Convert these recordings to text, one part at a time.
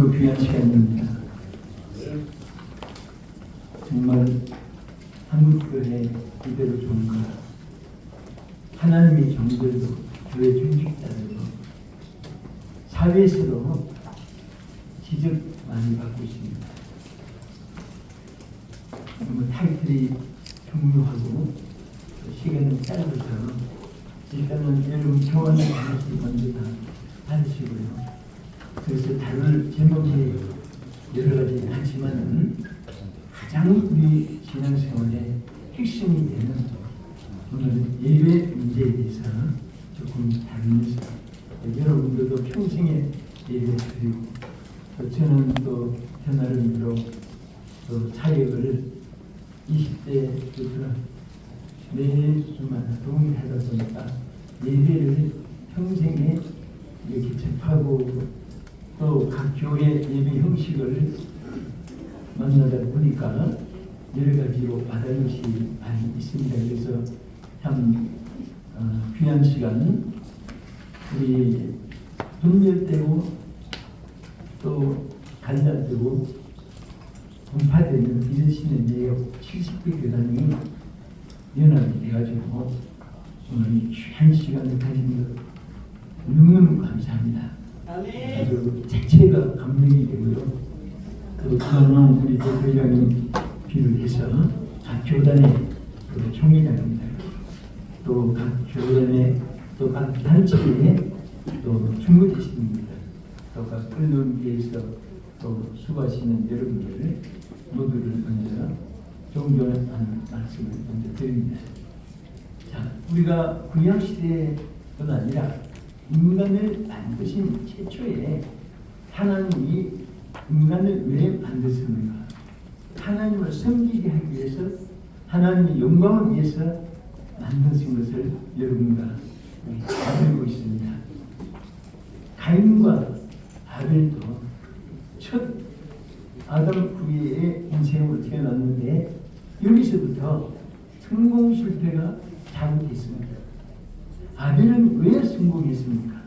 참으로 귀한 시간입니다. 정말 한국교회 이대로 좋은가? 하나님의 종들도 교회 중직자들도 사회에서도 지적 많이 받고 있습니다. 너무 타이틀이 중요하고 시간은 짧아서 일단은 여러분 교원을 하나씩 먼저 다 받으시고요. 그래서 다룰 제목이 여러 가지 하지만은 가장 우리 신앙생활의 핵심이 되는 오늘은 예배 문제에 대해서 조금 다루면서 여러분들도 평생에 예배 드리고 또 저는 또 현아름으로 또 사역을 20대부터 매주마다 동일하다 보니까 예배를 평생에 이렇게 접하고 또 각 교회 예배 형식을 만나다 보니까 여러 가지로 받은 것이 많이 있습니다. 그래서 참 귀한 시간 우리 분별되고 또 간단되고 분파되는 이러시는 내역 70개 교단이 연합이 돼가지고 오늘 이 귀한 시간을 가진 것 너무너무 감사합니다. 아주 자체가 감동이 되고요. 그 그동안 우리 대표장님 비롯해서 각 교단의 총회장입니다. 또 각 교단의 또 각 단체의 또 충고대신입니다. 또 각 언론계에서 또 수고하시는 여러분들 모두를 먼저 존경하는 말씀을 먼저 드립니다. 자, 우리가 구약시대뿐 아니라 인간을 만드신 최초에 하나님이 인간을 왜 만드셨는가? 하나님을 섬기게 하기 위해서 하나님의 영광을 위해서 만드신 것을 여러분과 알고 있습니다. 가인과 아벨도 첫 아담 후에 인생으로 태어났는데 여기서부터 성공 실패가 잘못됐습니다. 아벨은 왜 성공했습니까?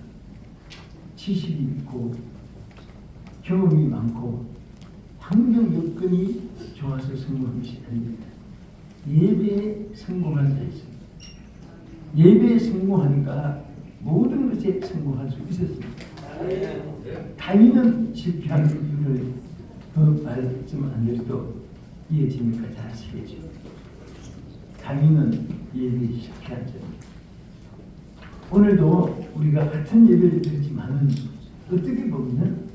지식이 있고 경험이 많고 환경 여건이 좋아서 성공한 것이 아닙니다. 예배에 성공한 자 있습니다. 예배에 성공하니까 모든 것에 성공할 수 있었습니다. 가인은 실패한 이유를 더 말씀 안 드려도 이해집니까? 잘 아시겠죠? 가인은 예배에 실패한 자입니다. 오늘도 우리가 같은 예배를 드리지만은 어떻게 보면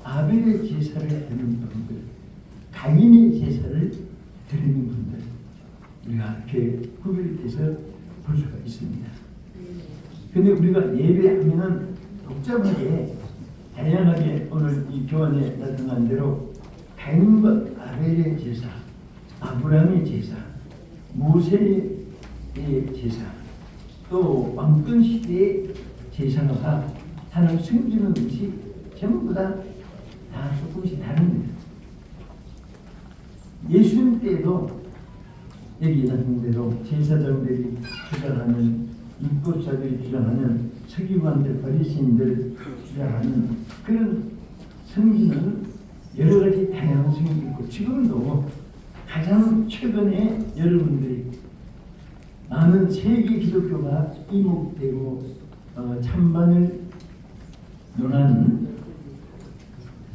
아벨의 제사를 드리는 분들, 가인의 제사를 드리는 분들 우리가 이렇게 구별돼서 볼 수가 있습니다. 그런데 우리가 예배하면은 복잡하게 다양하게 오늘 이 교환에 나타난 대로 가인과 아벨의 제사, 아브라함의 제사, 모세의 제사, 또 왕권 시대의 제사가 하나님 숨기는 것이 전부 다 조금씩 다릅니다. 예수님 때도 여기 나온 대로 제사장들이 주장하는 율법자들이 주장하는 서기관들, 바리새인들 주장하는 그런 성기는 여러 가지 다양성이 있고 지금도 가장 최근에 여러분들이 많은 세계 기독교가 이목되고 찬반을 논하는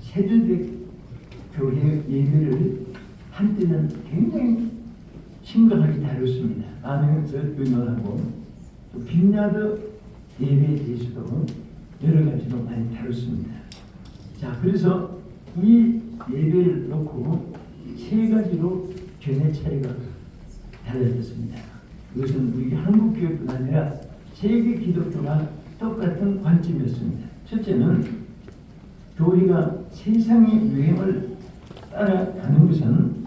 세대적 교회 예배를 한때는 굉장히 심각하게 다뤘습니다. 안에서 의논하고 또 빈야드 예배에 대해서도 여러 가지로 많이 다뤘습니다. 자, 그래서 이 예배를 놓고 세 가지로 견해 차이가 달라졌습니다. 이것은 우리 한국교회뿐 아니라 세계 기독교가 똑같은 관점이었습니다. 첫째는 교회가 세상의 유행을 따라가는 것은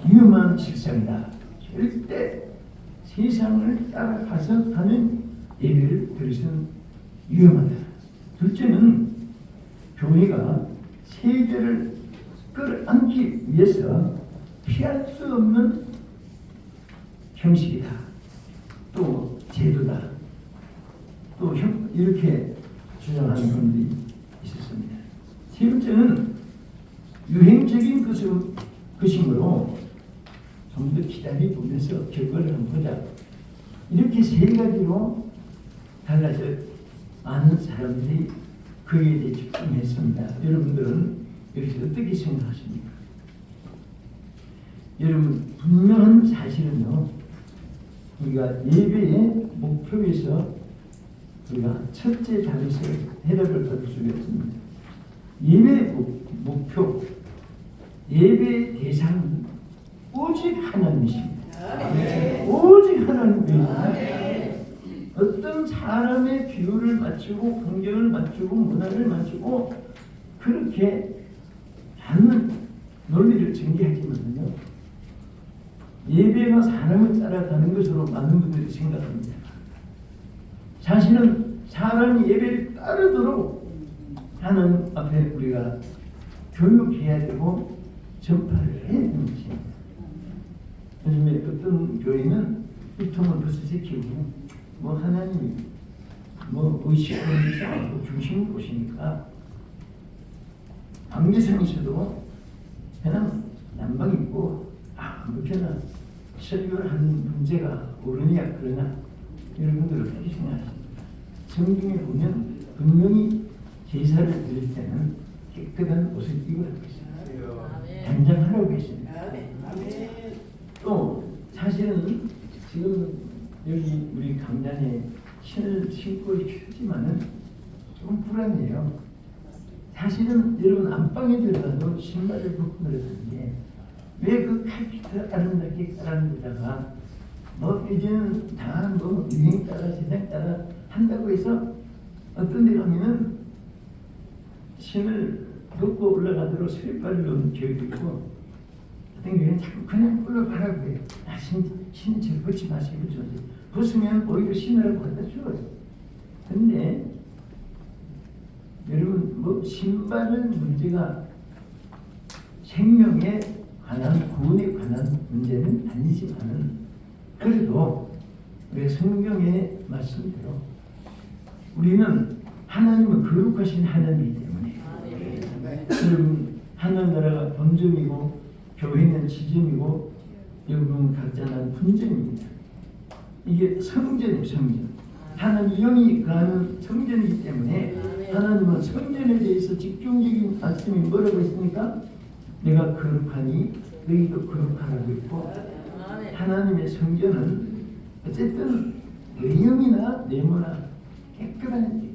위험한 실상이다. 절대 세상을 따라가서 하는 예배를 드리서는 위험하다. 둘째는 교회가 세대를 끌어안기 위해서 피할 수 없는 형식이다. 또 제도다. 또 이렇게 주장하는 분들이 있었습니다. 세 번째는 유행적인 것이므로 좀 더 기다려보면서 결과를 한번 보자. 이렇게 세 가지로 달라져 많은 사람들이 그에 대해 집중했습니다. 여러분들은 여기서 어떻게 생각하십니까? 여러분, 분명한 사실은요, 우리가 예배의 목표에서 우리가 첫째 자릿을 해답을 받을 수가 있습니다. 예배의 목표, 예배의 대상은 오직 하나님이십니다. 오직 하나님입니다. 어떤 사람의 비율을 맞추고 환경을 맞추고 문화를 맞추고 그렇게 하는 논리를 전개하지만요, 예배가 사람을 따라가는 것으로 많은 분들이 생각합니다. 자신은 사람이 예배를 따르도록 하는 앞에 우리가 교육해야 되고 전파를 해야 되는 것입니다. 요즘에 어떤 교회는 유통을 벗어지키고 뭐 하나님이 뭐 의식을 중심으로 보시니까 관계성에서도 그냥 난방 있고 아무렇게나 설교를 하는 문제가 옳으냐 그러냐 여러분들 어떻게 생각하십니까? 성경에 보면 분명히 제사를 드릴 때는 깨끗한 옷을 입으라고 했습니다. 단장하라고 했습니다. 또 사실은 지금 여기 우리 강단에 신을 신고 있지만은 좀 불안해요. 사실은 여러분 안방에 들어가도 신발을 벗고 들어가는데 왜 그 칼피트 아름답게 깔아놓은 데다가 뭐 이제는 다 뭐 유행 따라 세상 따라 한다고 해서 어떤 데 가면은 신을 벗고 올라가도록 슬리퍼를 넣는 교육도 있고 어떤 교회는 자꾸 그냥 올라가라고 해요. 신 저 벗지 마시고 벗으면 오히려 신으라고 갖다 줘요. 근데 여러분 뭐 신발은 문제가 생명에 관한 구원에 관한 문제는 아니지만은 그래도 우리 성경의 말씀대로 우리는 하나님은 거룩하신 하나님이기 때문에 여러분 하늘나라가 본점이고 교회는 지점이고 여러분 각자는 분점입니다. 이게 성전이에요. 성전. 하나님 영이 가는 성전이기 때문에 하나님은 성전에 대해서 집중적인 말씀이 뭐라고 했습니까? 내가 거룩하니 너희도 거룩하라고 했고 하나님의 성전은 어쨌든 외형이나 내모나 깨끗한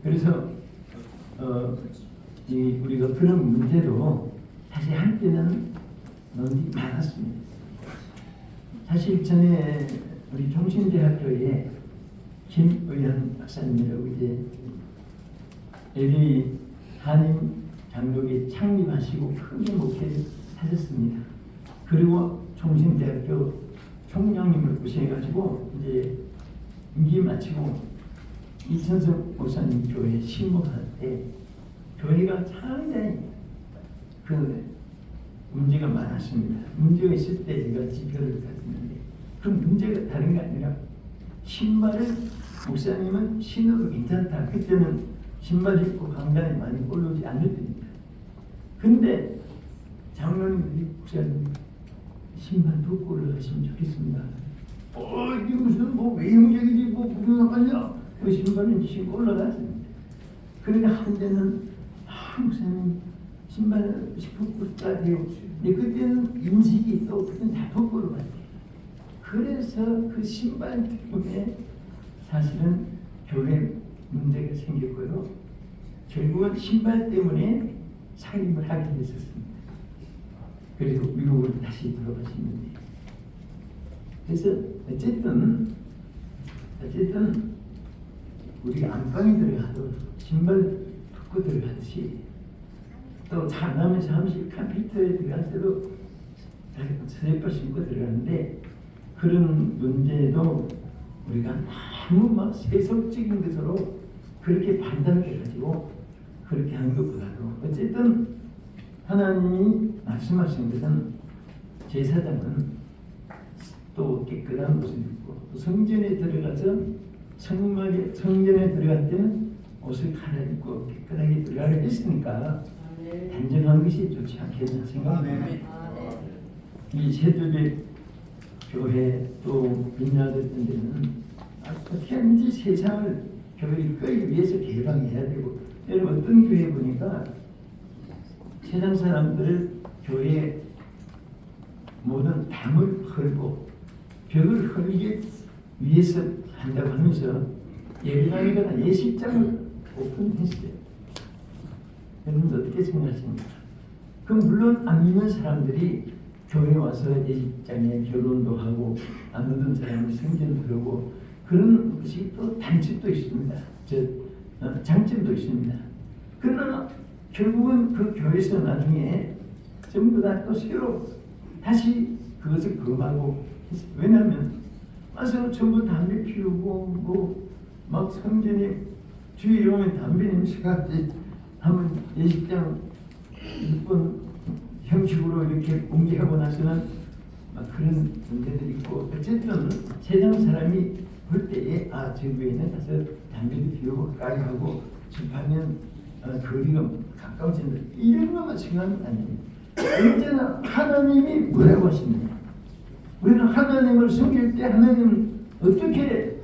그래서 우리가 그런 문제도 사실 한때는 논의 많았습니다. 사실 전에 우리 종신대학교에 김의현 박사님이라고 이제 LA 한인 장로교 창립하시고 크게 목회를 하셨습니다. 그리고 종신대학교 총장님을 구시해가지고 이제 임기 마치고 이천석 목사님 교회 신목할 때 교회가 상당히 그 문제가 많았습니다. 문제가 있을 때 제가 지표를 가졌는데 그 문제가 다른 게 아니라 신발을 목사님은 신어도 괜찮다. 그때는 신발 입고 강단에 많이 올라오지 않을 때입니다. 근데 장로님들이 목사님 신발 벗고 올라가시면 좋겠습니다. 이게 무슨 뭐 외형적이지 뭐 무슨 그 신발은 신고 올라갔습니다. 그러니까 한 때는 목사님 신발 벗고 따세요. 근데 그때는 인식이 또 그때는 다 벗고 올라갔어요. 그래서 그 신발 때문에 사실은 교회 문제가 생겼고요. 결국은 신발 때문에 사임을 하게 됐었습니다. 그리고 미국으로 다시 돌아가시는데 그래서 어쨌든 우리가 안방에 들어가도 신발 벗고 들어가듯이 또 장남의 사무실 컴퓨터에 들어갈 때도 슬리퍼 신고 들어가는데 그런 문제도 우리가 너무 막 세속적인 것으로 그렇게 판단해가지고 그렇게 한 것보다도 어쨌든 하나님이 말씀하신 것은 제사장은 또 깨끗한 옷을 입고 또 성전에 들어가서 성전에 들어갈 때는 옷을 갈아입고 깨끗하게 들어가려 했으니까 단정한 것이 좋지 않겠나 생각합니다. 이 새들의 교회 또 민낯했던 데는 어떻게 하는지 세상을 교회를 끌기 위해서 개방해야 되고, 여러분 어떤 교회 보니까 세상 사람들을 교회에 모든 담을 헐고 벽을 헐기 위해서 한다고 하면서 예배당이거나 예식장을 오픈했어요. 여러분 어떻게 생각하십니까? 그 물론 안 믿는 사람들이 교회 와서 예식장에 결혼도 하고 안 믿는 사람이 성전도 그러고 그런 것이 또 단점도 있습니다. 장점도 있습니다. 그러나 결국은 그 교회에서 나중에 전부 다 또 새로 다시 그것을 금하고 했어요. 왜냐하면 와서 전부 담배 피우고 막 성전에 주위에 오면 담배 냄새가 한번 예식장 6번 형식으로 이렇게 공개하고 나서는 막 그런 문제들이 있고, 어쨌든 세상 사람이 볼 때에 저 교회는 가서 담배도 피우고 가까이하고 집하면 거리가 가까워진다, 이런 것만 생각하는 게 아닙니다. 언제나 하나님이 뭐라고 하십니까? 우리는 하나님을 섬길 때 하나님은 어떻게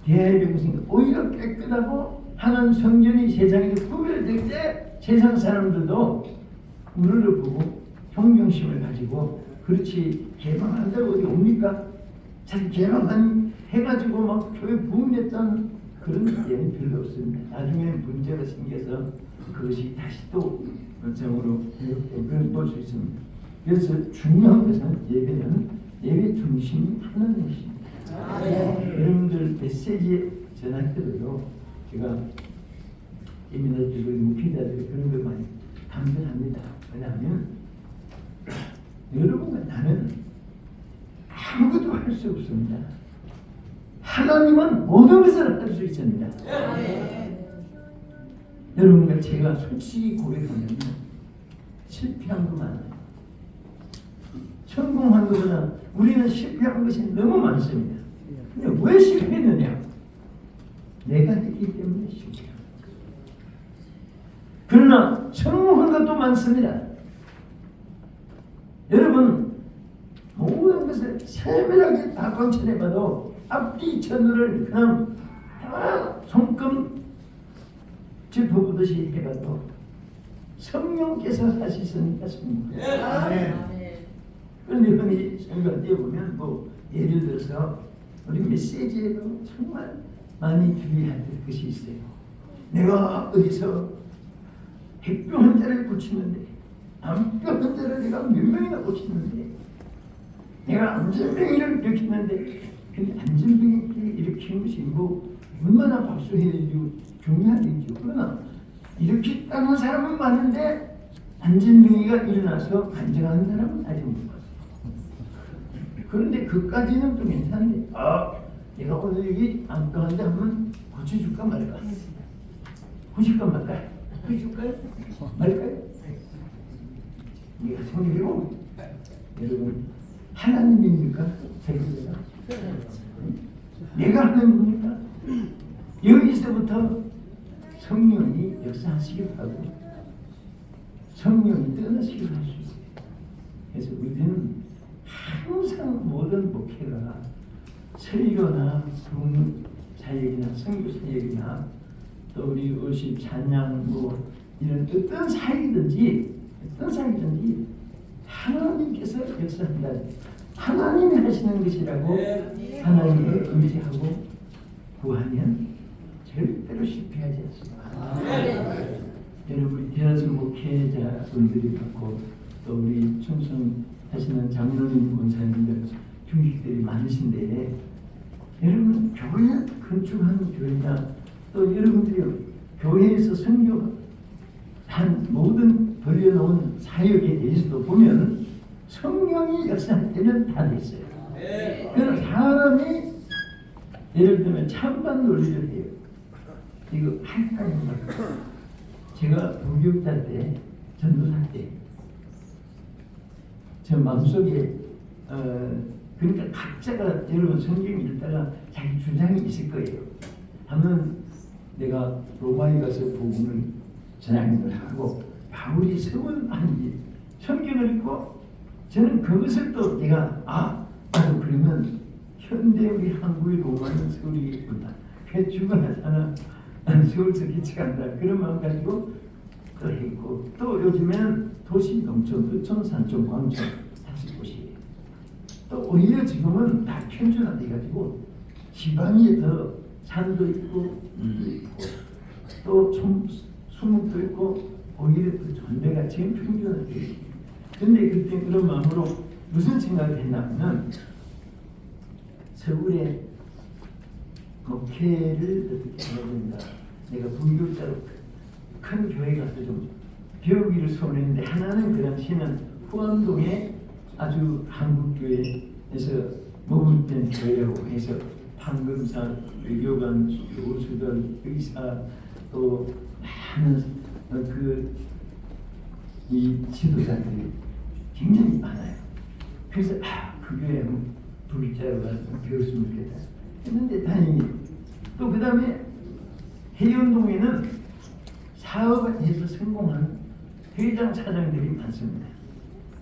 대해야 되겠습니까? 오히려 깨끗하고 하나님 성전이 세상에서 구별될 때 세상 사람들도 우리를 보고 존경심을 가지고, 그렇지 개방한다고 어디 옵니까? 참 개방한 해가지고 막 교회 부흥했던 그런 예는 별로 없습니다. 나중에 문제가 생겨서 그것이 다시 또 정으로 볼 수 있습니다. 그래서 중요한 것은 예배는 예배 중심이 하나님이십니다. 여러분들 메시지 전할 때도 제가 예민하들고 목회자들 그런 걸 많이 강조합니다. 왜냐하면 여러분과 나는 아무것도 할 수 없습니다. 하나님은 모든 것을 할 수 있습니다. 여러분과 제가 솔직히 고백하면 실패한 거 많아요. 성공한 것보다 우리는 실패한 것이 너무 많습니다. 근데 왜 실패했느냐? 내가 했기 때문에 실패한 거예요. 그러나 성공한 것도 많습니다. 여러분 모든 것을 세밀하게 다 관찰해봐도 앞뒤 전후를 그냥 다 손금 짚어보듯이 해봐도 성령께서 하시는 것입니다. 그런데 흔히 생각해 보면 예를 들어서 우리 메시지에도 정말 많이 주의해야 될 것이 있어요. 내가 어디서 백병 환자를 고치는데 암병 환자를 내가 몇 명이나 고치는데 내가 안전병을 일으키는데 근데 안전병을 일으키는 것이 얼마나 박수해야 되고 중요한 일이죠. 그러나 이렇게 따는 사람은 많은데 안전병이가 일어나서 간증하는 사람은 아직 못 봤어요. 그런데 그까지는 또 괜찮은데 내가 오늘 여기 안과 환자 한번 고쳐줄까 말까? 고칠까 말까? 고쳐줄까요? 말까요? 이게 성경이고 여러분 하나님입니까? 자기가 내가 하나님입니까? 여기서부터 성령이 역사하시기도 하고 성령이 떠나시기도 할 수 있어요. 그래서 우리는 항상 모든 목회가 설교나 사역이나 선교 사역이나 또 우리 worship 찬양 이런 어떤 사역이든지 하나님께서 역사한다. 하나님이 하시는 것이라고 하나님을 의지하고 구하면 절대로 실패하지 않습니다. 여러분 대다수 목회자분들이 받고 또 우리 충성하시는 장로님 권사님들 중직들이 많으신데 여러분 교회 건축하는 교회나 또 여러분들이 교회에서 선교한 모든 벌여놓은 사역에 대해서도 보면 성령이 역사할 때는 다 됐어요. 그래서 사람이 예를 들면 찬반 논리를 해요. 이거 할까요? 제가 부교육자 때, 전도사 때, 저 마음속에 그러니까 각자가 여러분 성경 읽다가 자기 주장이 있을 거예요. 한번 내가 로마에 가서 복음을 전하는 걸 하고 바울이 서원 아니 성경을 읽고 저는 그것을 또 내가 나도 그러면 현대 우리 한국의 로마는 서울이겠구나. 그래 죽어나 사나 서울서 기치간다. 그런 마음 가지고 또 했고 또 요즘에는 도시 농촌, 도촌, 산촌, 광촌 다시 곳이에요. 또 오히려 지금은 다 편준화돼가지고 지방에 더 산도 있고 물도 있고 또 수목도 있고 오히려 더 좋은 데가 지금 편준화돼요. 근데 그때 그런 마음으로 무슨 생각을 했냐면 서울에 목회를 어떻게 해야 된다. 내가 분교자로 큰 교회 가서 좀 배우기를 소원했는데 하나는 그 당시에는 후암동에 아주 한국교회에서 머물던 교회라고 해서 판검사, 외교관, 교수들, 의사 또 많은 이 지도자들이 굉장히 많아요. 그래서 그 교회에 불자로 가서 배웠으면 좋겠다 했는데 다행히 또 그 다음에 해운동에는 사업을 해서 성공한 회장 차장들이 많습니다.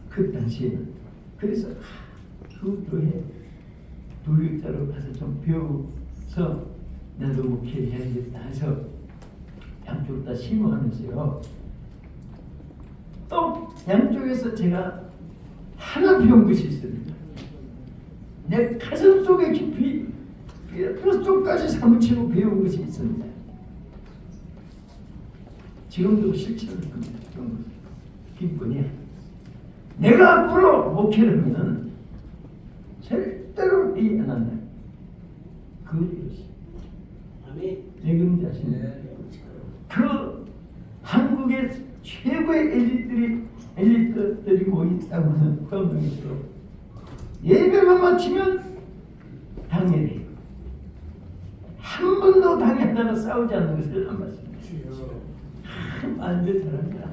그 당시에는. 그래서 그 교회 불자로 가서 좀 배워서 나도 목회해야겠다 해서 양쪽 다 심호하면서요. 또 양쪽에서 제가 하나 배운 것이 있습니다. 내 가슴 속에 깊이 뼛속까지 사무치고 배운 것이 있습니다. 지금도 실천할 겁니다. 그런 것. 기분이야. 내가 앞으로 목회를 하면 절대로 이 안 한다. 그것이. 내 그런 자신. 그 한국의 최고의 엘리트들이 모인다고 하는 후암동에서 예배만 마치면 당연히 한 번도 당했다가 싸우지 않는 것을 안 봤습니다. 안될 사람이야.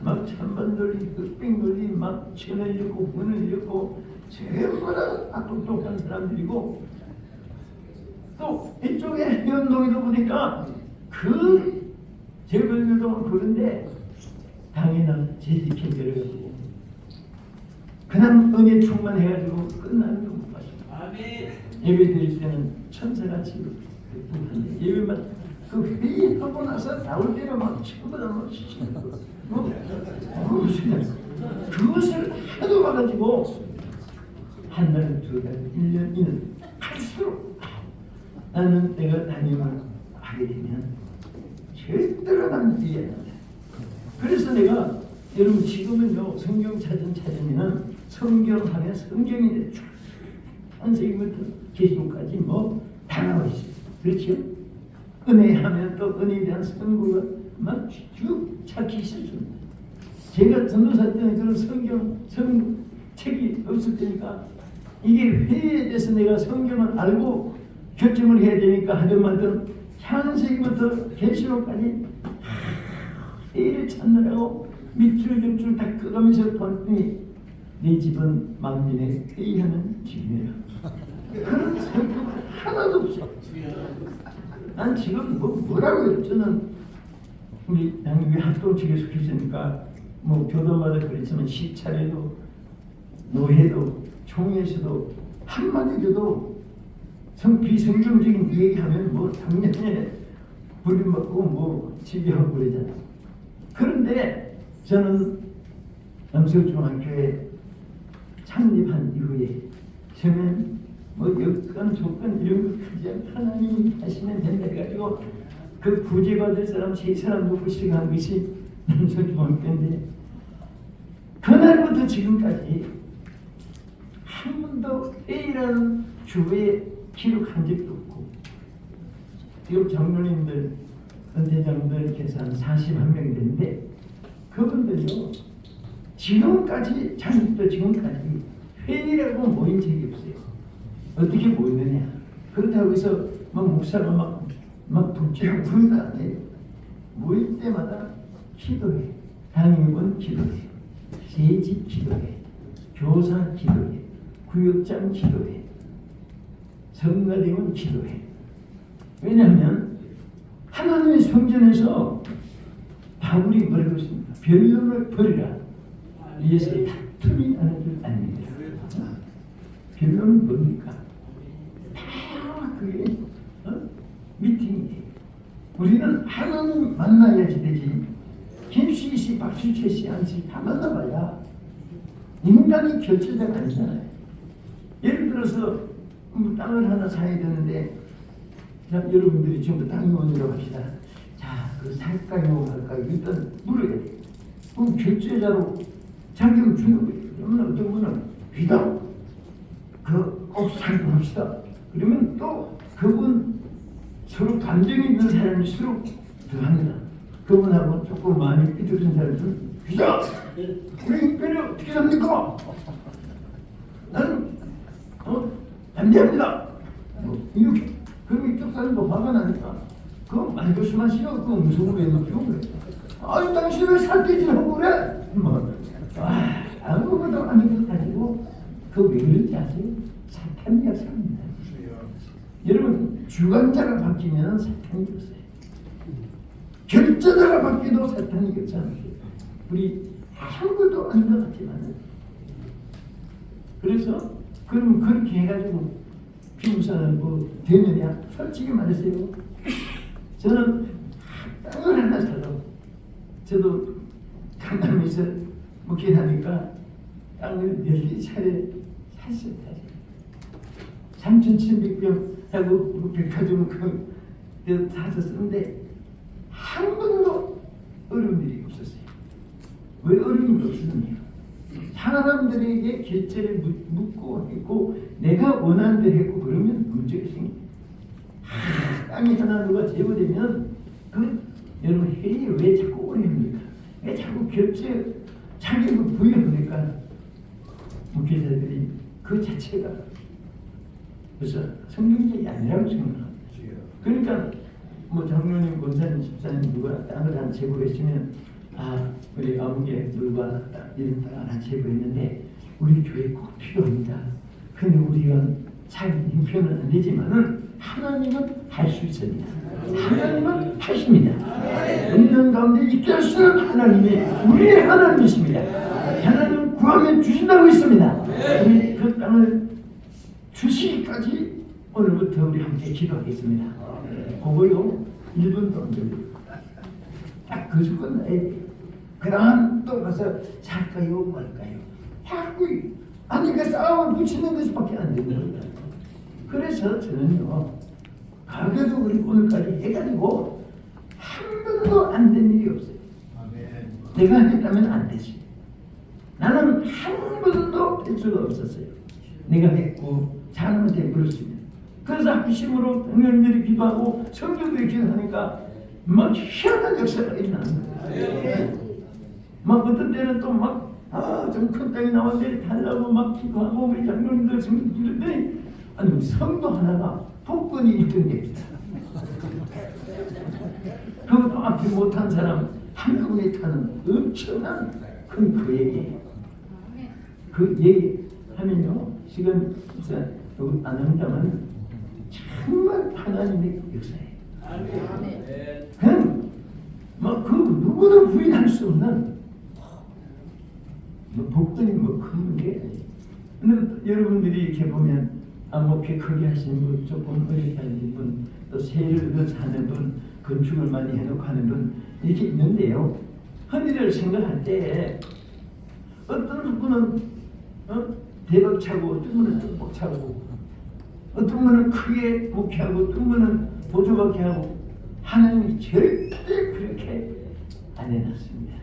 막 찬반 돌리고 삥 돌리고 막 천을 잃고 문을 잃고 전부 다 똑똑한 사람들이고 또 이쪽에 해운동에도 보니까 그 재벌교동은 그런데 당연한 재직해결해가지고 그냥 은혜 충만해가지고 끝나는 거 못 봤습니다. 예배 드릴 때는 천사같이 예배만 그 회의하고 나서 나올 때는 막 전부 다막 그것을 하도 봐가지고 한 달, 두 달, 1년, 2년 갈수록 나는 내가 담임을 하게 되면 절대로 나는 이해한다. 그래서 내가 여러분 지금은요 성경 찾으면은 성경하면 성경인데 창세기부터 계시록까지 뭐 다 나와 있어요. 그렇죠? 은혜하면 또 은혜에 대한 선구가 막 쭉 찾기 쉽습니다. 제가 전도사 때는 그런 책이 없을 테니까 이게 회의에 대해서 내가 성경을 알고 결정을 해야 되니까 하든 말든 창세기부터 계시록까지 회의를 찾느라고 밑줄 겹줄 다 끄가면서 봤더니 내 집은 만민의 회의하는 집이라. 그런 성경 하나도 없어. 난 지금 뭐라고 해요? 저는 우리 양육의 학교 측에 속했으니까 뭐 교도마다 그랬지만 시찰에도 노회도 총회에서도 한마디도 비성경적인 얘기하면 뭐 당연히 부림받고 뭐 지배하고 그러잖아요. 그런데 저는 남서중학교에 창립한 이후에 저는 뭐 여건 조건 이런 거 크지 않고 하나님이 하시면 된다 해가지고 그 구제받을 사람 세 사람 놓고씩 한 것이 남서중학교인데 그날부터 지금까지 한 번도 회의라는 주에 기록한 적도 없고 지금 장로님들 은퇴장들 계산 41명 되는데 그분들요 지금까지 창립도 지금까지 회의라고 모인 적이 없어요. 어떻게 모이느냐? 그렇다고 해서 막 목사가 막 독재하고 그런 거 아니에요. 모일 때마다 기도해. 당일은 기도해. 세집 기도해. 교사 기도해. 구역장 기도해. 성가대원 기도해. 왜냐하면 하나님의 성전에서 바울이 뭐라고 했습니까? 변론을 버리라. 이에서 다툼이 나는 줄 아닙니다. 변론은 뭡니까? 다 그게 미팅이에요. 우리는 하나님 만나야지 되지. 김수희 씨, 박수채 씨, 안씨 다 만나봐야 인간이 결제자가 아니잖아요. 예를 들어서 땅을 하나 사야 되는데, 자, 여러분들이 전부 땅이원이라고 합시다. 자, 그 살까요 말까요? 일단 물어야 돼요. 그럼 결제자로 자기를 주는 거예요. 그러면 어떤 분은 귀다. 꼭 살고 합시다. 그러면 또 그분 서로 감정이 있는 사람일수록 더합니다. 그분하고 조금 마음이 삐뚤어진 사람들은 귀다. 우리 인간이 어떻게 삽니까? 나는 반대합니다. 이렇게 그럼 이쪽 사람도 화가 나니까 그거 말조심하시오. 그거 무슨 왜 느끼고 그래? 아니 당신 왜 살찌질하고 그래? 아무것도 아닌 것 가지고 그거 왜 그런지 아세요? 사탄이 역사입니다. 여러분 주관자가 바뀌면 사탄이 없어요. 결제자가 바뀌도 사탄이 없잖아요. 우리 아무것도 아닌 것 같지만 그래서 그럼 그렇게 해가지고 피부사는 뭐 되느냐? 솔직히 말하세요. 저는 땅을 하나 사도 저도 강남에서 목회하니까 땅을 10차례 샀습니다. 3,700평 하고 그 백화점 그 사서 쓰는데 한 번도 어려운 일이 없었어요. 왜 어려운 일이 없었느냐? 사람들에게 결제를 묻고 했고 내가 원하는 대로 했고 그러면 문제가 생깁니다. 땅이 하나 누가 제거되면 여러분 회의 왜 자꾸 오래 합니까? 왜 자꾸 결제 자격을 부여합니까? 목회자들이 그 자체가 그래서 성경적이 아니라고 생각합니다. 그러니까 뭐 장로님, 권사님, 집사님 누가 땅을 하나 제거했으면 우리 아무개 누가 이런 땅 하나 제거했는데 우리 교회 꼭 필요합니다. 근데 우리가 자기 형편은 안 되지만은 하나님은 할 수 있습니다. 하나님은 하십니다. 없는 가운데 있게 하시는 하나님이 우리의 하나님이십니다. 하나님은 구하면 주신다고 했습니다. 우리 그 땅을 주시기까지 오늘부터 우리 함께 기도하겠습니다. 그거요 1분도 안 걸려요. 딱 그 조건 나야 돼요. 그 다음 또 가서 살까요 말까요? 자꾸 아니 그 싸움을 붙이는 것밖에 안 되는 거예요. 그래서 저는요 가게도 그리고 오늘까지 해가지고 한 번도 안 된 일이 없어요. 내가 했다면 안 되지. 나는 한 번도 될 수가 없었어요. 내가 했고 사람한테 그렇습니다. 그래서 합심으로 당연들이 기도하고 성경들이 기도하니까 막 희한한 역사가 일어나는 거예요. 막 어떤 때는 또 막 좀 큰 땅이 나왔는데 달라고 막 기도하고 우리 장로님들 성도들이 아니 성도 하나가 복권이 1등입니다. 그것도 앞에 못한 사람 한꺼번에 타는 엄청난 큰 그 얘기. 그 얘기 하면요 지금 여기 안 합니다만 정말 하나님의 역사예요. 그냥 그 누구도 부인할 수 없는 복권이 큰 문제. 근데 여러분들이 이렇게 보면 목회 크게 하시는 분, 조금 어렵게 하시는 분, 또 세를 하는 분, 건축을 많이 해놓고 하는 분 이렇게 있는데요. 헌일을 생각할 때 어떤 분은 대박 차고 어떤 분은 뚝뚝 차고 어떤 분은 크게 목회하고 어떤 분은 보조받게 하고 하나님이 절대 그렇게 안 해놨습니다.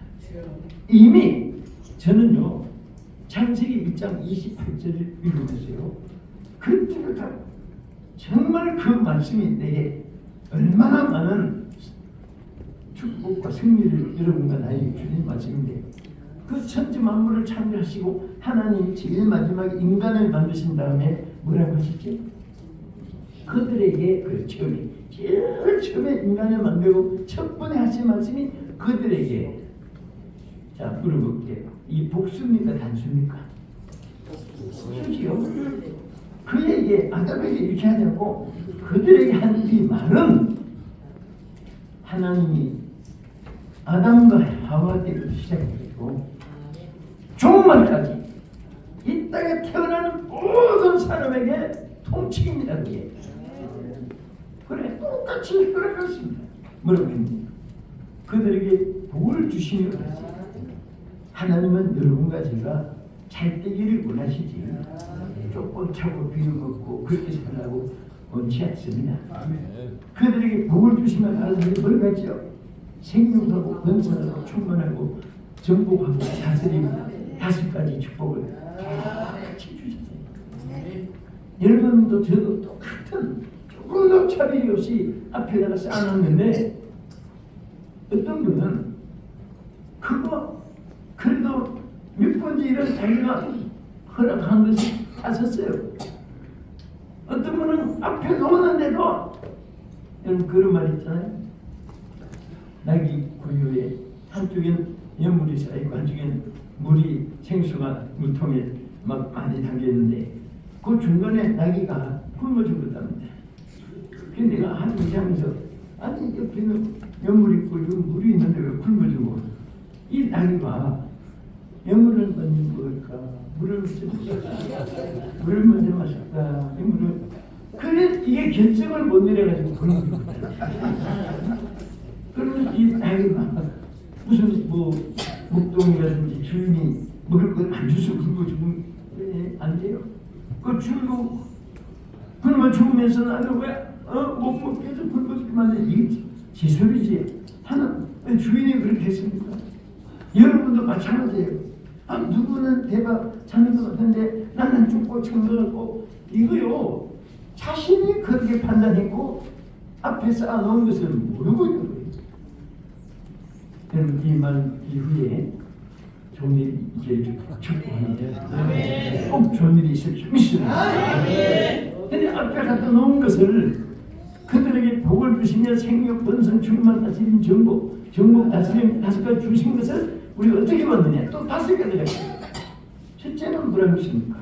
이미 저는요 창세기 1장 28절을 읽으면서요 그때부터 정말 그 말씀이 내게 얼마나 많은 축복과 승리를 여러분과 나에게 주는 말씀인데 그 천지 만물을 창조하시고 하나님이 제일 마지막에 인간을 만드신 다음에 뭐라고 하시지? 그들에게 그 처음에 제일 처음에 인간을 만들고 첫 번에 하신 말씀이 그들에게 자 물어볼게요. 이 복수입니까 단수입니까? 복수지요. 그에게 아담에게 이렇게 하냐고 그들에게 한 이 말은 하나님이 아담과 하와 때부터 시작했고 종말까지 이 땅에 태어나는 모든 사람에게 통치입니다. 그게 그래 똑같이 흘러갔습니다. 뭐라고 했습니까? 그들에게 복을 주시며 그랬어요. 하나님은 여러분과 제가 잘 되기를 원하시지 조금 차고 비를 걷고 그렇게 살라고 원치 않습니다. 그들에게 복을 주시면 알아서 뭘 갖지요? 생명하고 번성하고 충만하고 정복하고 다스리고 5가지 축복을 같이 주셨어요. 여러분도 저도 똑같은 조금도 차별이 없이 앞에다가 쌓아놨는데 어떤 분은 그거 그래도 몇 번째 이런 자기가 허락한 것이 탔었어요. 어떤 분은 앞에 놓았는데도 여러분 그런 말 있잖아요. 낙이 구유에 한쪽엔 연물이 쌓이고 한쪽엔 물이 생수가 물통에 막 많이 담겨있는데 그 중간에 낙이가 굶어 죽었답니다. 근데 내가 한 의자면서 아니 옆에는 연물이 있고 여기 물이 있는데 왜 굶어 죽어? 이 낙이가 연물을 먼저 먹을까? 물을 먼저 마실까? 물을 그래 이게 결정을 못 내려가지고 굶어 죽었다. 그러면 이 낙이가 무슨 뭐 목동이라든지 주인이 먹을 걸 안 줘서 굶어 죽으면 안 돼요. 그 주인도 굶어 죽으면서 나는 못 먹게 해서 굶어 죽으면 안 돼. 이게 제 소리지. 하나 왜 주인이 그렇게 했습니까? 여러분도 마찬가지예요. 누구는 대박 자는 것 같은데 나는 죽고 청소하고 이거요. 자신이 그렇게 판단했고 앞에 쌓아놓은 것을 모르고 있는 거예요. 여러분 이 말 이후에 좋은 일이 있기를 축복합니다. 꼭 좋은 일이 있을 줄 믿습니다. 근데 앞에 갖다 놓은 것을 그들에게 복을 주시며 생명, 번성, 충만, 다스림, 정복 5가지 주신 것을 우리가 어떻게 받느냐? 또 5가지가 있어요. 첫째는 뭐라고 했습니까?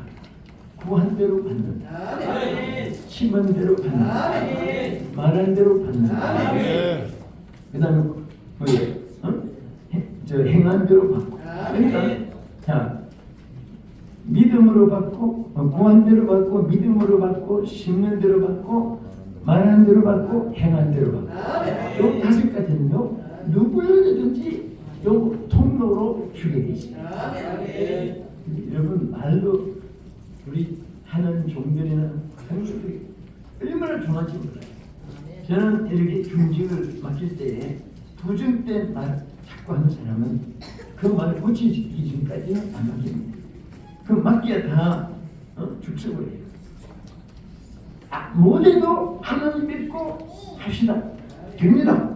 구한 대로 받는다. 심은 대로 받는다. 말한 대로 받는다. 그 다음에 뭐예요? 행한 대로 받고. 그러니까 자 믿음으로 받고 구한 대로 받고 믿음으로 받고 심는 대로 받고 말한 대로 받고 행한 대로 받고 요 5가지는요 누구에게든지 요 통로로 주게 돼 있습니다. 여러분 말로 우리 하는 종들이나 성도들이 얼마나 중요한지 몰라요. 저는 이렇게 중직을 맡길 때 부정된 말 자꾸 하는 사람은 그 말을 고치기 전까지는 안 맡깁니다. 그 맡겨야 다 죽석을 해요. 못해도 하나님 믿고 합시다. 됩니다.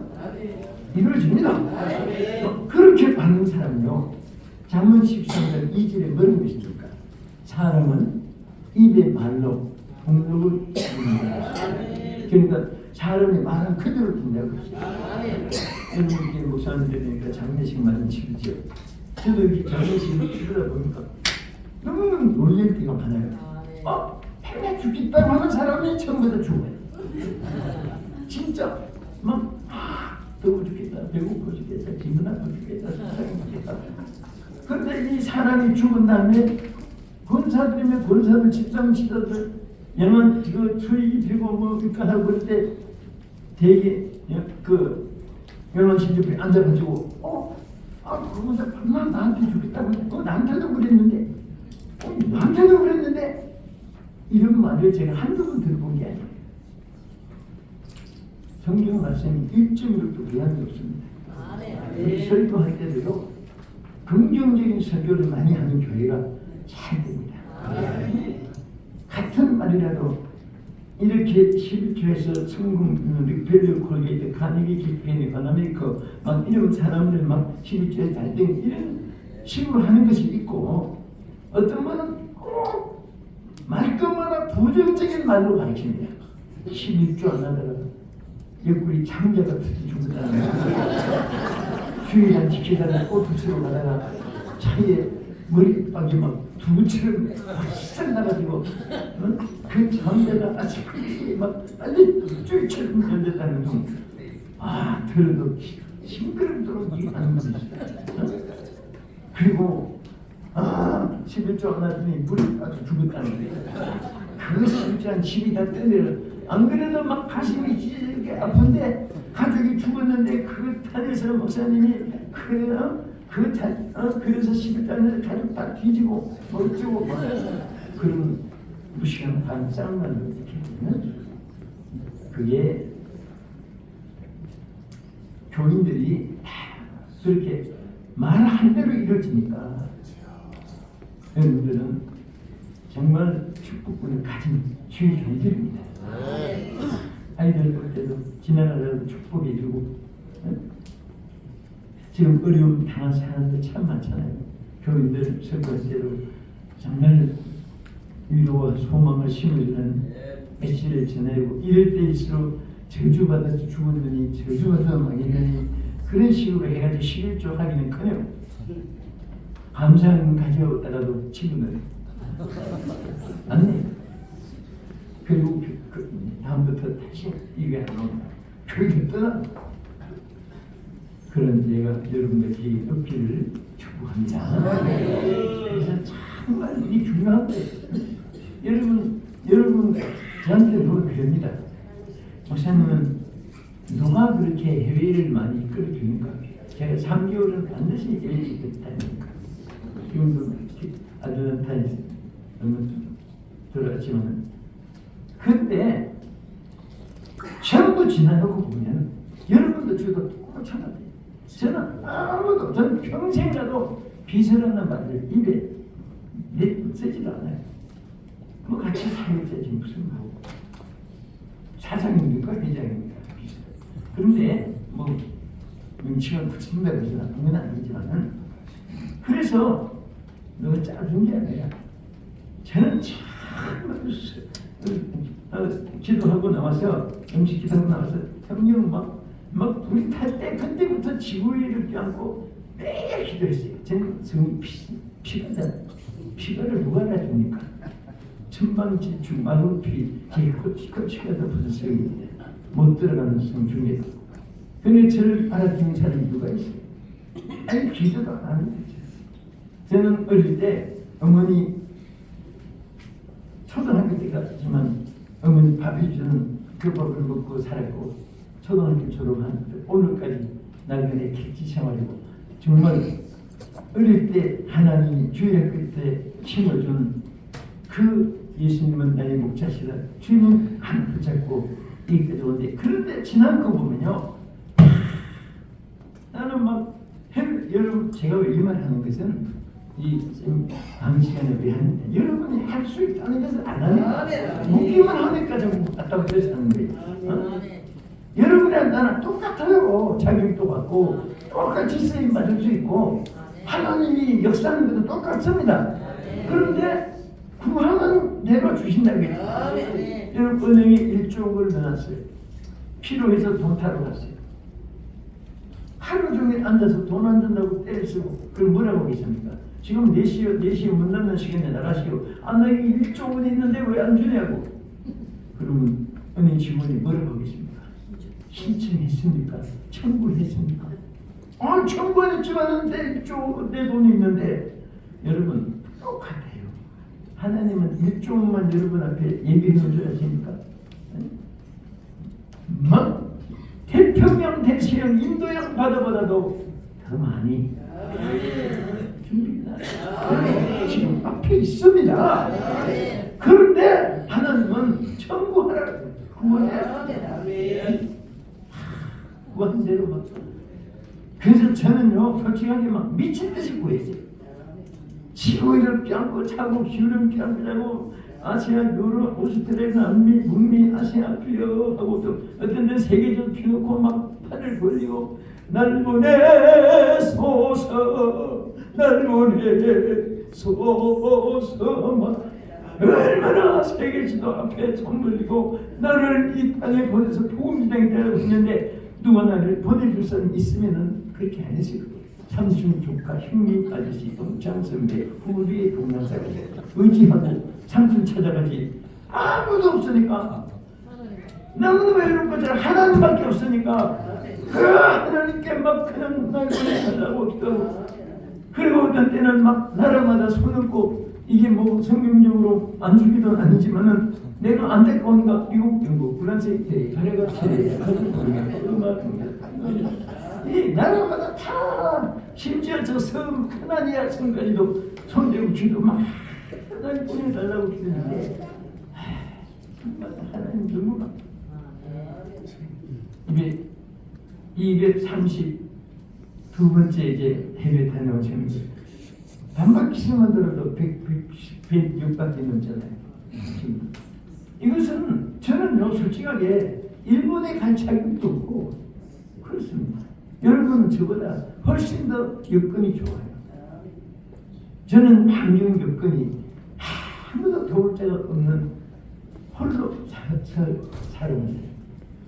이루어집니다. 그렇게 받는 사람은요. 잠언 13장 2절에 뭐라고 있습니까? 사람은 입의 말로 복록을 듣는다. 그러니까 사람이 말은 그대로 듣는다고 그랬어요. 이렇게 목사님들이니까 장례식 많이 치르죠. 저도 이렇게 장례식을 치르다 보니까 너무 놀랄 때가 많아요. 해내 죽겠다고 하는 사람이 전부 다 죽어요. 진짜 막 더워 죽겠다, 배고파 죽겠다, 기분 아파 죽겠다, 사랑이 죽겠다. 그런데 이 사람이 죽은 다음에 권사들이면 권사들, 집사들 영원 그 추리 입히고 뭐 입간하고 그럴 때 되게 그 영원 신주들이 앉아가지고 그거보다 분명 나한테 죽겠다고 나한테도 그랬는데 나한테도 그랬는데 이런 말을 제가 한두 번 들어본 게 아니에요. 성경 말씀이 1.1도 외양이 없습니다. 우리 설교할 때도 긍정적인 설교를 많이 하는 교회가 잘 됩니다. 같은 말이라도 이렇게 11조에서 성공, 릭펠러, 콜게이트, 카네기, 기프레니, 바나메이커 막 이런 사람들 막 11조에 달등 이런 식으로 하는 것이 있고 어떤 분은 꼭 말끝마다 부정적인 말로 가르칩니다. 11조 안 하더라도 옆구리 창자가 죽었다는 주의란 지키다가 꽃부치러 가다가 차에 머리박이 막 두부처럼 싹 나가지고 그 잠자가 아주 막 빨리 쫄처럼 견뎠다는 둥. 들어도 싱그럽도록 이게 하는 거지. 그리고 11조 안 하더니 물이 빠져 죽었다는데 그 11조 집이 다 떠내려. 안 그래도 막 가슴이 찢어지게 아픈데 가족이 죽었는데 그 탄에서 목사님이 그래서 11조 안에서 가족 다 뒤지고 멀쩡고 그런 무시한 반싸움만 이렇게 되면 그게 교인들이 다 그렇게 말한 대로 이루어지니까 여러분들은 정말 축복권을 가진 주의 종들입니다. 아이들 볼 때도 지나가다가 축복해 주고 지금 어려움 당한 사람들 참 많잖아요. 교인들 설교대로 정말 위로와 소망을 심어주는 메시지를 전하고 이럴 때일수록 저주받아서 죽었느니 저주받아서 망했느니 그런 식으로 해가지고 11조 하기는커녕 감사는 가져다가도 치고는 아니 그리고 다음부터 다시 이게 안 나온다. 교육을 떠나 그런 제가 여러분들에게 얻기를 축복합니다. 그래서 정말 이게 중요한데 여러분 저한테 누가 그럽니다. 목사님은 누가 그렇게 해외를 많이 이끌어주니까 제가 3개월은 반드시 해외에 있다니까 지금도 아틀란타에서 너무 들어갔지만 근데 전부 지나가고 보면 여러분도 저도 똑바로 쳐다봐요. 저는 평생 가도 비서라는 말을 입에 쓰지도 않아요. 뭐 같이 살겠지 무슨 뭐 사장입니까 회장입니까 비서. 그런데 뭐 눈치가 붙인다고 해서 나쁜 건 아니지만은 그래서 너가 짜준 게 아니라 저는 참 기도하고 나와서 음식 기도하고 나와서 성령 막 불이 탈 때 그때부터 지구를 껴안고 매일 기도했어요. 저는 성령 피가를 누가 알아줍니까? 천방지축 마루피 거치가 덮어서 성이 못 들어가는 성 중에 근데 저를 알아주는 사람이 누가 있어요? 아니 기도도 안 하는 거죠. 저는 어릴 때 어머니 초등학교 때까지만 어머니 밥 해주는 그 밥을 먹고 살았고 초등학교 졸업한 오늘까지 나그네 객지 생활이고 정말 어릴 때 하나님이 주일학교 때 심어준 그 예수님은 나의 목자시다 주님은 하나 붙잡고 여기까지 오는데 그런데 지난 거 보면요 나는 막 여러분 제가 이 말하는 것은 이 방시간에 왜 하는데 여러분이 할 수 있다는 것을 안 하니까 묻기만 하니까 좀 갔다고 그래서 하는 거예요. 여러분이랑 나랑 똑같아요. 자격도 받고 똑같이 쓰임 받을 수 있고 하나님이 역사하는 것도 똑같습니다. 그런데 그 하나님 내가 주신다고 했죠. 여러분 은행에 1조를 넣어놨어요. 필요해서 돈 타러 갔어요. 하루 종일 앉아서 돈 안 준다고 떼를 쓰고 그걸 뭐라고 하겠습니까? 지금 4시에 문 닫는 시간에 나가시고 나 여기 1조 원 있는데 왜 안 주냐고 그러면 은행 직원이 뭐라고 하겠습니까? 신청했습니까? 청구했습니까? 청구했지만 내 돈이 있는데 여러분 똑같아요. 하나님은 1조 원만 여러분 앞에 예비해 줄 아십니까? 막 태평양 대서양 인도양 바다보다도 더 많이 줍니다. 지금 앞에 있습니다. 그런데 하나님은 청구하라 구원해 구원대로 막 그래서 저는요 솔직하게 막 미친 듯이 구했어요. 지구를 껴안고 차고 기울음 껴안고 자고 아시아, 유럽, 오스트레일리아, 남미, 북미, 아시아 주여 하고 또 어떤 데는 세계적 펴놓고 막 팔을 벌리고 날 보내소서 날 보내소서 막 얼마나 세계 지도 앞에 손 벌리고 나를 이 땅에 보내서 복음지당에 데려다 했는데 누가 나를 보내줄 사람이 있으면은 그렇게 안 했을 거예요. 삼촌 조카 형님 아저씨 동창 선배 후리의 동남사가 의지하고 삼촌 찾아가지 아무도 없으니까 나는 왜 이런 거잖아. 하나님밖에 없어. 없으니까 그 하나님께 막 그냥 날 보내달라고 기도하고, 그리고 어떤 때는 막 나라마다 손없고, 이게 뭐 성경적으로 안 주기도 아니지만은 내가 안타까우니까 미국, 영국, 프랑스, 이태리, 가래가 칠레, 이 나라마다 다, 심지어 저 섬 하나니아 섬까지도 손대고 기도 막 하나님 보내달라고 기도했는데, 하나님 너무 막 232번째 이제 해외 다녀오셨는데 반바퀴씩만 들어도 106바퀴 넘잖아요. 이것은 저는요 솔직하게 일본에 갈 자격도 없고 그렇습니다. 여러분은 저보다 훨씬 더 여건이 좋아요. 저는 환경 여건이 아무도 도울 자가 없는 홀로 살아옵니다.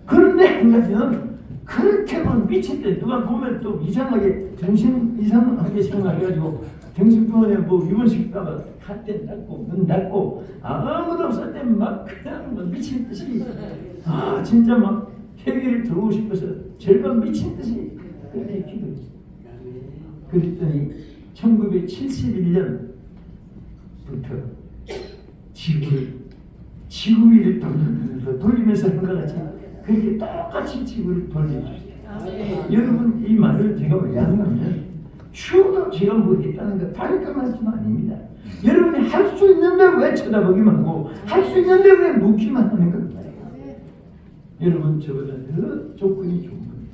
그런데 한 가지는 그렇게 막 미칠 때 누가 보면 또 이상하게 정신 이상하게 생각해가지고 정신병원에 뭐 입원식 가봐 갓대 닫고 문 닫고 아무도 없을 때 막 그냥 뭐 미친 듯이 진짜 막 회개를 들어오고 싶어서 절반 미친 듯이 그렇게 기도했어요. 그랬더니 1971년부터 지구 위를 돌리면서 한 것 같이 그렇게 똑같이 지구를 돌려주세요. 여러분 이 말을 제가 왜 하냐면 추워도 제가 모르겠다는 거 다를까 말씀은 아닙니다. 여러분이 할 수 있는데 왜 쳐다보기만 하고 할 수 있는데 왜 묻기만 하는 겁니다. 여러분 저보다 더 조건이 좋은 겁니다.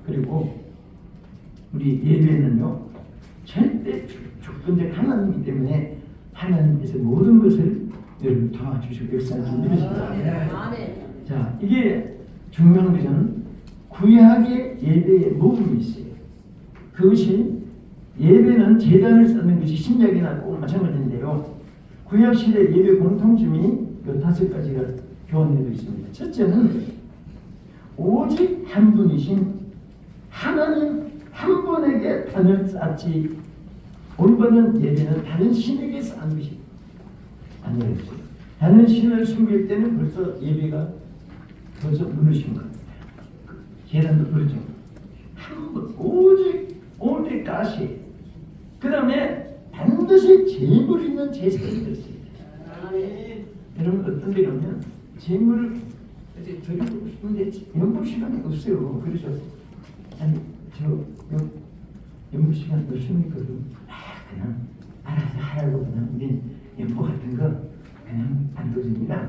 그리고 우리 예배는요 절대 조건적 하나님이기 때문에 하나님께서 모든 것을 여러분 도와주시고 역사할 줄 믿으십니다. 자, 이게 중요한 것은 구약의 예배의 모범이 있어요. 그것이 예배는 제단을 쌓는 것이 신약이나 꼭 마찬가지인데요. 구약 시대 예배 공통점이 15가지가 교훈에도 있습니다. 첫째는 오직 한 분이신 하나님 한 분에게 단을 쌓지 올바른 예배는 다른 신에게 쌓은 것이 아니에요. 다른 신을 숨길 때는 벌써 예배가 벌써 무너진 겁니다. 계란도 무너진 겁니다. 한 분, 오직 가시. 그 다음에 반드시 재물 있는 제사를 드렸습니다. 여러분 어떤 데 가면 재물을 드리고 싶은데 연복 시간이 없어요. 그래서 아니 연복 시간 없으니까 그냥 알아서 하라고 그냥 우린 연복 같은 거 그냥 안 드립니다.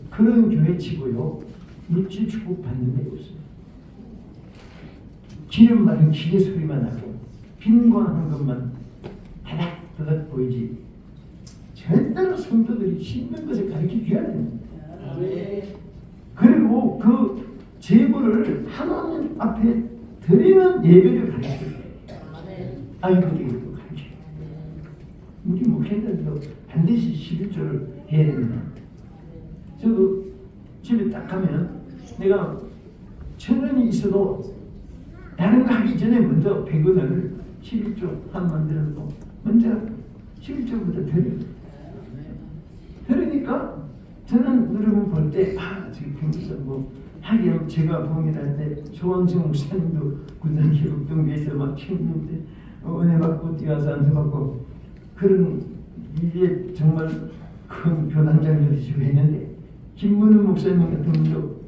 그런 교회 치고요. 물질 축복 받는 데 없어요. 기름 바른 기계 소리만 나고 빈곤한 것만 다닥다닥 보이지 절대로 성도들이 힘든 것을 가르쳐줘야 됩니다. 그리고 그 재물을 하나님 앞에 드리는 예배를 가르쳐줘야 돼요. 아이들에게도 가르쳐요. 우리 목회자들도 반드시 11조를 해야 됩니다. 저도 집에 딱 가면 내가 1,000원이 있어도 다른 거 하기 전에 먼저 100원을 11조 한 만들어서 먼저 11조부터 드려요. 그러니까 저는 여러분 볼 때 지금 경기서 뭐 하긴 제가 봉일할 때 조원정 목사님도 군산기독동교에서 막 청년때 은혜 받고 뛰어서 안수 받고 그런 이게 정말 큰 교단장도 되시고 했는데 김문우 목사님 같은 분도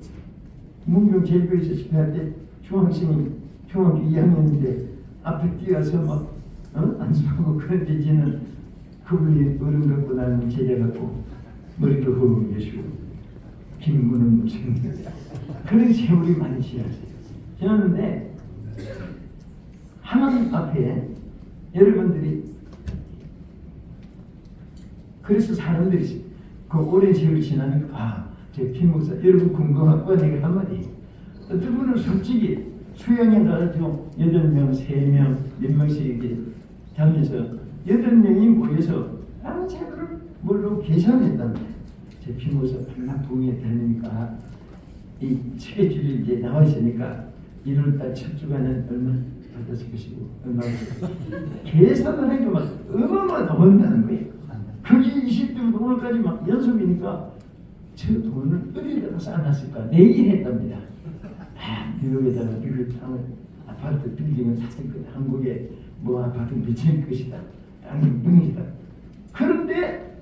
문경 제일교에서 집회할 때 중학생이 중학교 2학년인데 앞에 뛰어서 막 안수하고 그런데 이제는 그분이 어른 갖고 나는 제자 갖고 머리도 허고 계시고 김문우 목사님 그런 세월이 많이 지났는데 하나님 앞에 여러분들이 그래서 사람들이 그 오랜 세월 지나니까 제 김목사 여러분 궁금하고 내가 한마디 어떤 분은 솔직히 수영에 가서 8명, 3명, 몇 명씩 이렇게 다니면서 8명이 모여서 다른 세월을 뭘로 계산했답니다. 제 김목사 얼마나 부흥에 다니니까 이 스케줄이 이제 나와 있으니까 1월달 첫 주간은 얼마 받았을 것이고 얼마 계산을 해도 막 어마어마하게 나온다는 거예요. 그게 20대부터 오늘까지 막 연속이니까 저 돈을 어디다가 쌓아놨을까 내일 했답니다. 아파트 빌딩은 사실 그 한국의 뭐 아파트 미칠 것이다. 양육병이다. 그런데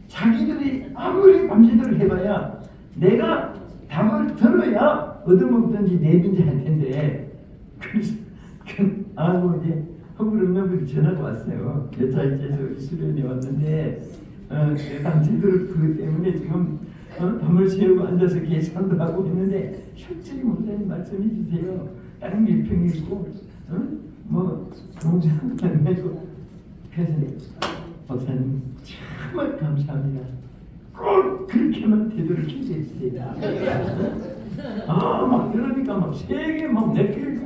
자기들이 아무리 밤새도록 해봐야 내가 답을 들어야 얻어먹든지 내든지 할 텐데 그래서 아고 이제 허구른 놈들이 전화가 왔어요. 몇 달째에서 수련회 왔는데 밤새도록 그것 때문에 지금 밤을 새우고 앉아서 계산도 하고 있는데 솔직히 목사님 말씀해 주세요. 다른 일평이 있고 뭐 동생도 안 내고 그래서 목사님 정말 감사합니다. 꼭 그렇게만 되도록해주세요. 막 그러니까 막 세계 막 내게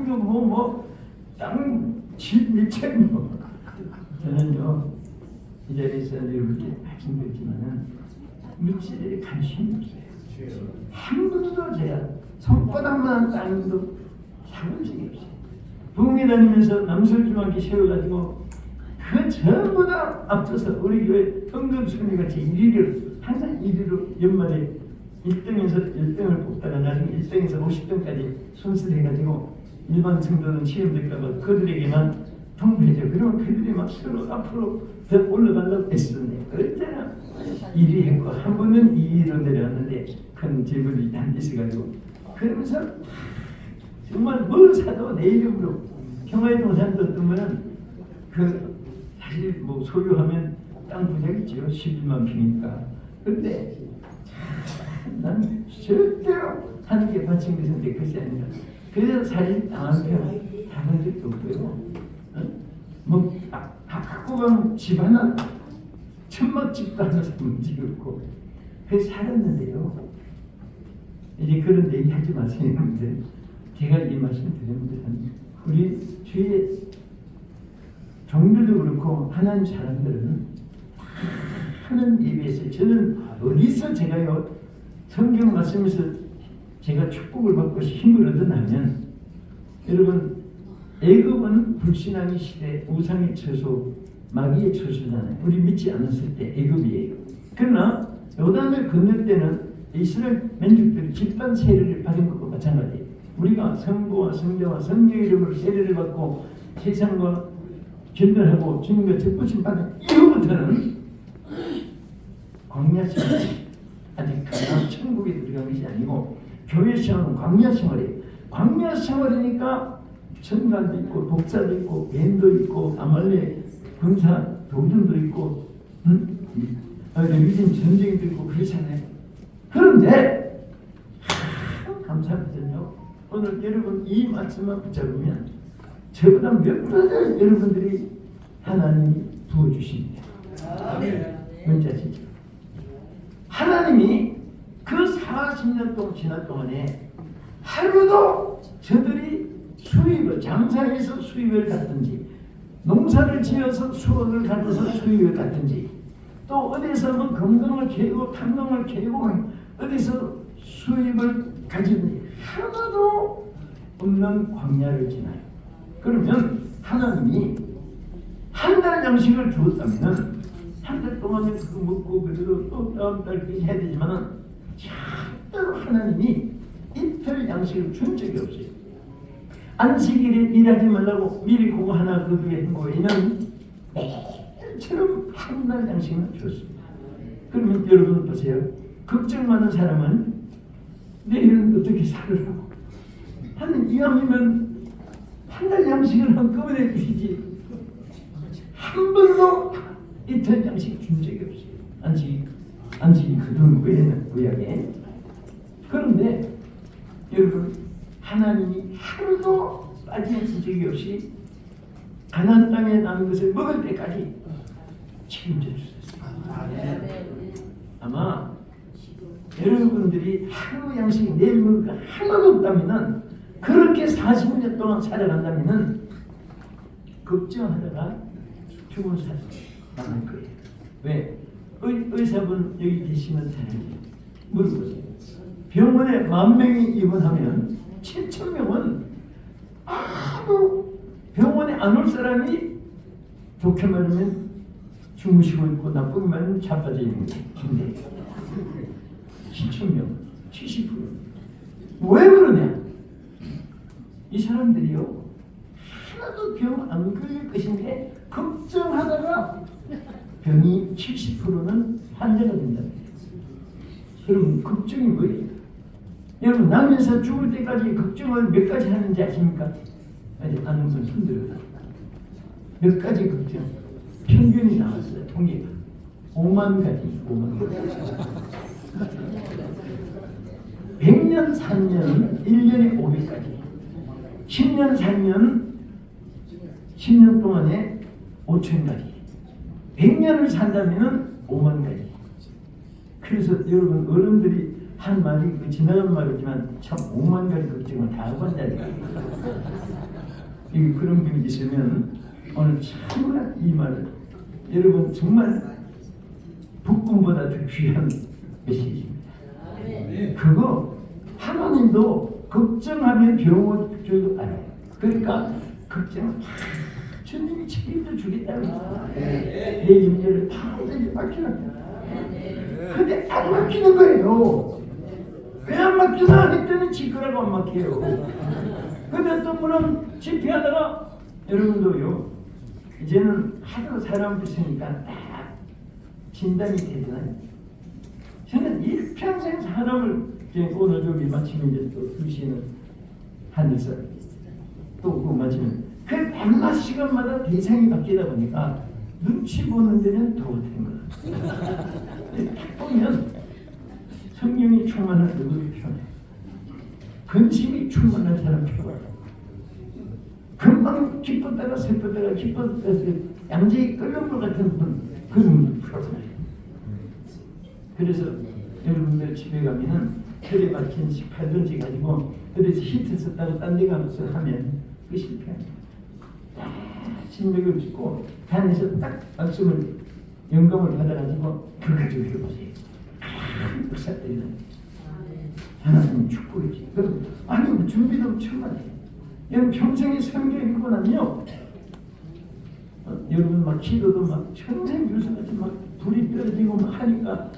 뭐땅집 밑에 뭐 저는요 이 자리에서 여러분께 말씀드리지만은 물질에 관심이 없어요. 한 번도 제가 손바닥만한 땅도 사본 적이 없어요. 부흥회 다니면서 남설중학교 세워가지고 그 전부 다 앞서서 우리 교회 헌금순위같이 1위를 항상 1위로 연말에 1등에서 1등을 뽑다가 나중에 1등에서 50등까지 손수를 해가지고 일반 성도는 시험될까봐 그들에게만 통보해줘. 그러면 그들이 막 서로 앞으로 더 올라가려고 했었네. 그랬잖아. 1위 했고 한 번은 2위로 내려왔는데 큰 질문이 한 있어가지고 그러면서 정말 뭘 사도 내 이름으로 평화의 동산도 뜨면은 그 사실 뭐 소유하면 땅 부자겠죠. 11만 평이니까. 근데 난 절대로 하나님께 바친 것은 내 것이 아니라 그래서 사실 땅 한 편 사본 적도 없고요. 뭐 갖고 간 집 하나 천막집도 하나 사본 적이 없고 그래서 살았는데요. 이제 그런 얘기 하지 마세요. 여러분들. 제가 이 말씀 드리는 것은 우리 주위에 종들도 그렇고 하나님 사람들은 하는 예배에서 저는 어디서 제가요 성경 말씀에서 제가 축복을 받고 힘을 얻어나면 여러분 애굽은 불신앙의 시대 우상의 처소 마귀의 처소잖아요. 우리 믿지 않았을 때 애굽이에요. 그러나 요단을 건널 때는 이스라엘 민족들이 집단 세례를 받은 것과 마찬가지예요. 우리가 성부와 성자와 성령의 이름으로 세례를 받고 세상과 결별하고 주님과 접붙임 받은 이후부터는 광야 생활 아직 가나안 천국에 들어간 것이 아니고 교회 생활은 광야 생활이에요. 광야 생활이니까 천간도 있고 독사도 있고 뱀도 있고 아말렉 군사 도전도 있고 레위진 전쟁도 있고 그렇잖아요. 그런데 감사하거든요. 오늘 여러분 이 말씀만 붙잡으면 저보다 몇 번을 여러분들이 하나님이 부어주십니다. 뭔지 아시죠? 하나님이 그 40년 동안 지난 동안에 하루도 저들이 수입을 장사해서 수입을 갖든지 농사를 지어서 수확을 갖아서 수입을 갖든지 또 어디서 뭐 건강을 캐고 탐농을 캐고 어디서 수입을 가지든지 하나도 없는 광야를 지나요. 그러면 하나님이 한 달 양식을 주었다면 한 달 동안에 그거 먹고 그래도 또 다음 달까지 해야 되지만은 절대로 하나님이 이틀 양식을 준 적이 없어요. 안식일에 일하지 말라고 미리 그거 하나 거두게 한 거에는 매일처럼 한 달 양식만 줬습니다. 그러면 여러분 보세요. 걱정 많은 사람은 내일은 어떻게 살으라고 하는 이왕이면 한 달 양식을 한꺼번에 주시지 한 번도 이틀 양식 준 적이 없어요. 안식이 그돈 외에는 구약에. 그런데 여러분 하나님이 하루도 빠진 적이 없이 가나안 땅에 남은 것을 먹을 때까지 책임져 주셨습니다. 아마 여러분들이 하루 양식 내일 먹을 거 하나도 없다면 그렇게 40년 동안 살아간다면 걱정하다가 죽은 사람 남을 거예요. 왜? 의사분 여기 계시는 사람이 물어보세요. 병원에 10,000명이 입원하면 7,000명은 아무 병원에 안 올 사람이 좋게 말하면 주무시고 있고 나쁘게 말하면 자빠져 있는 거예요. 근데 7,000명 70%. 왜 그러냐? 이 사람들이요 하나도 병 안 걸릴 것인데 걱정하다가 병이 70%는 환자가 된다. 여러분 걱정이 뭐예요? 여러분 나면서 죽을 때까지 걱정을 몇 가지 하는지 아십니까? 아직 아는 분 힘들어요. 몇 가지 걱정 평균이 나왔어요. 통계가 5만 가지. 100년 살면 1년에 500가지 10년 살면 10년 동안에 5,000가지 100년을 산다면 5만 가지. 그래서 여러분 어른들이 한 말이 지나간 말이지만 참 5만 가지 걱정을 다 하고 한다니까. 그런 분이 있으면 오늘 참으나 이 말을 여러분 정말 북군보다 더 귀한 메시지입니다. 그거 하나님도 걱정하면 병을 줄 알아요. 그러니까 걱정을 다 주님이 책임져 주겠다고 했어요. 내 문제를 다 맡기라고. 근데 안 맡기는 거예요. 왜 안 맡기나 했더니 지그라고 안 맡겨요. 근데 어떤 분은 집회하다가 여러분도요 이제는 하도 사람 있으니까 딱 진단이 되잖아요. 저는 일평생 사람을 오늘 저기 마치면 이제 또 2시는 하늘서 또 그 마치면 그 밤낮 시간마다 대상이 바뀌다 보니까 눈치 보는 데는 더 못한 거야. 딱 보면 성령이 충만한 얼굴이 편해. 근심이 충만한 사람 편해. 금방 기뻤다가 슬펐다가 기뻤다가 양지에 끓는 것 같은 그런 프로그램. 그래서 여러분들 집에 가면은 혈에 박힌 18번지 가지고 그래서 히트 썼다고 딴 데 가서 하면 그 실패합니다. 진맥을 짓고 단에서 딱 말씀을 영감을 받아가지고 그걸 가지고 해보세요. 큰 역사들이 하나님 축복이지. 아니 준비도 엄청 많이 해요. 여러분 평생에 성경 읽고 나면요 여러분 막 기도도 막 평생 유서같이 막 불이 떨어지고 막 하니까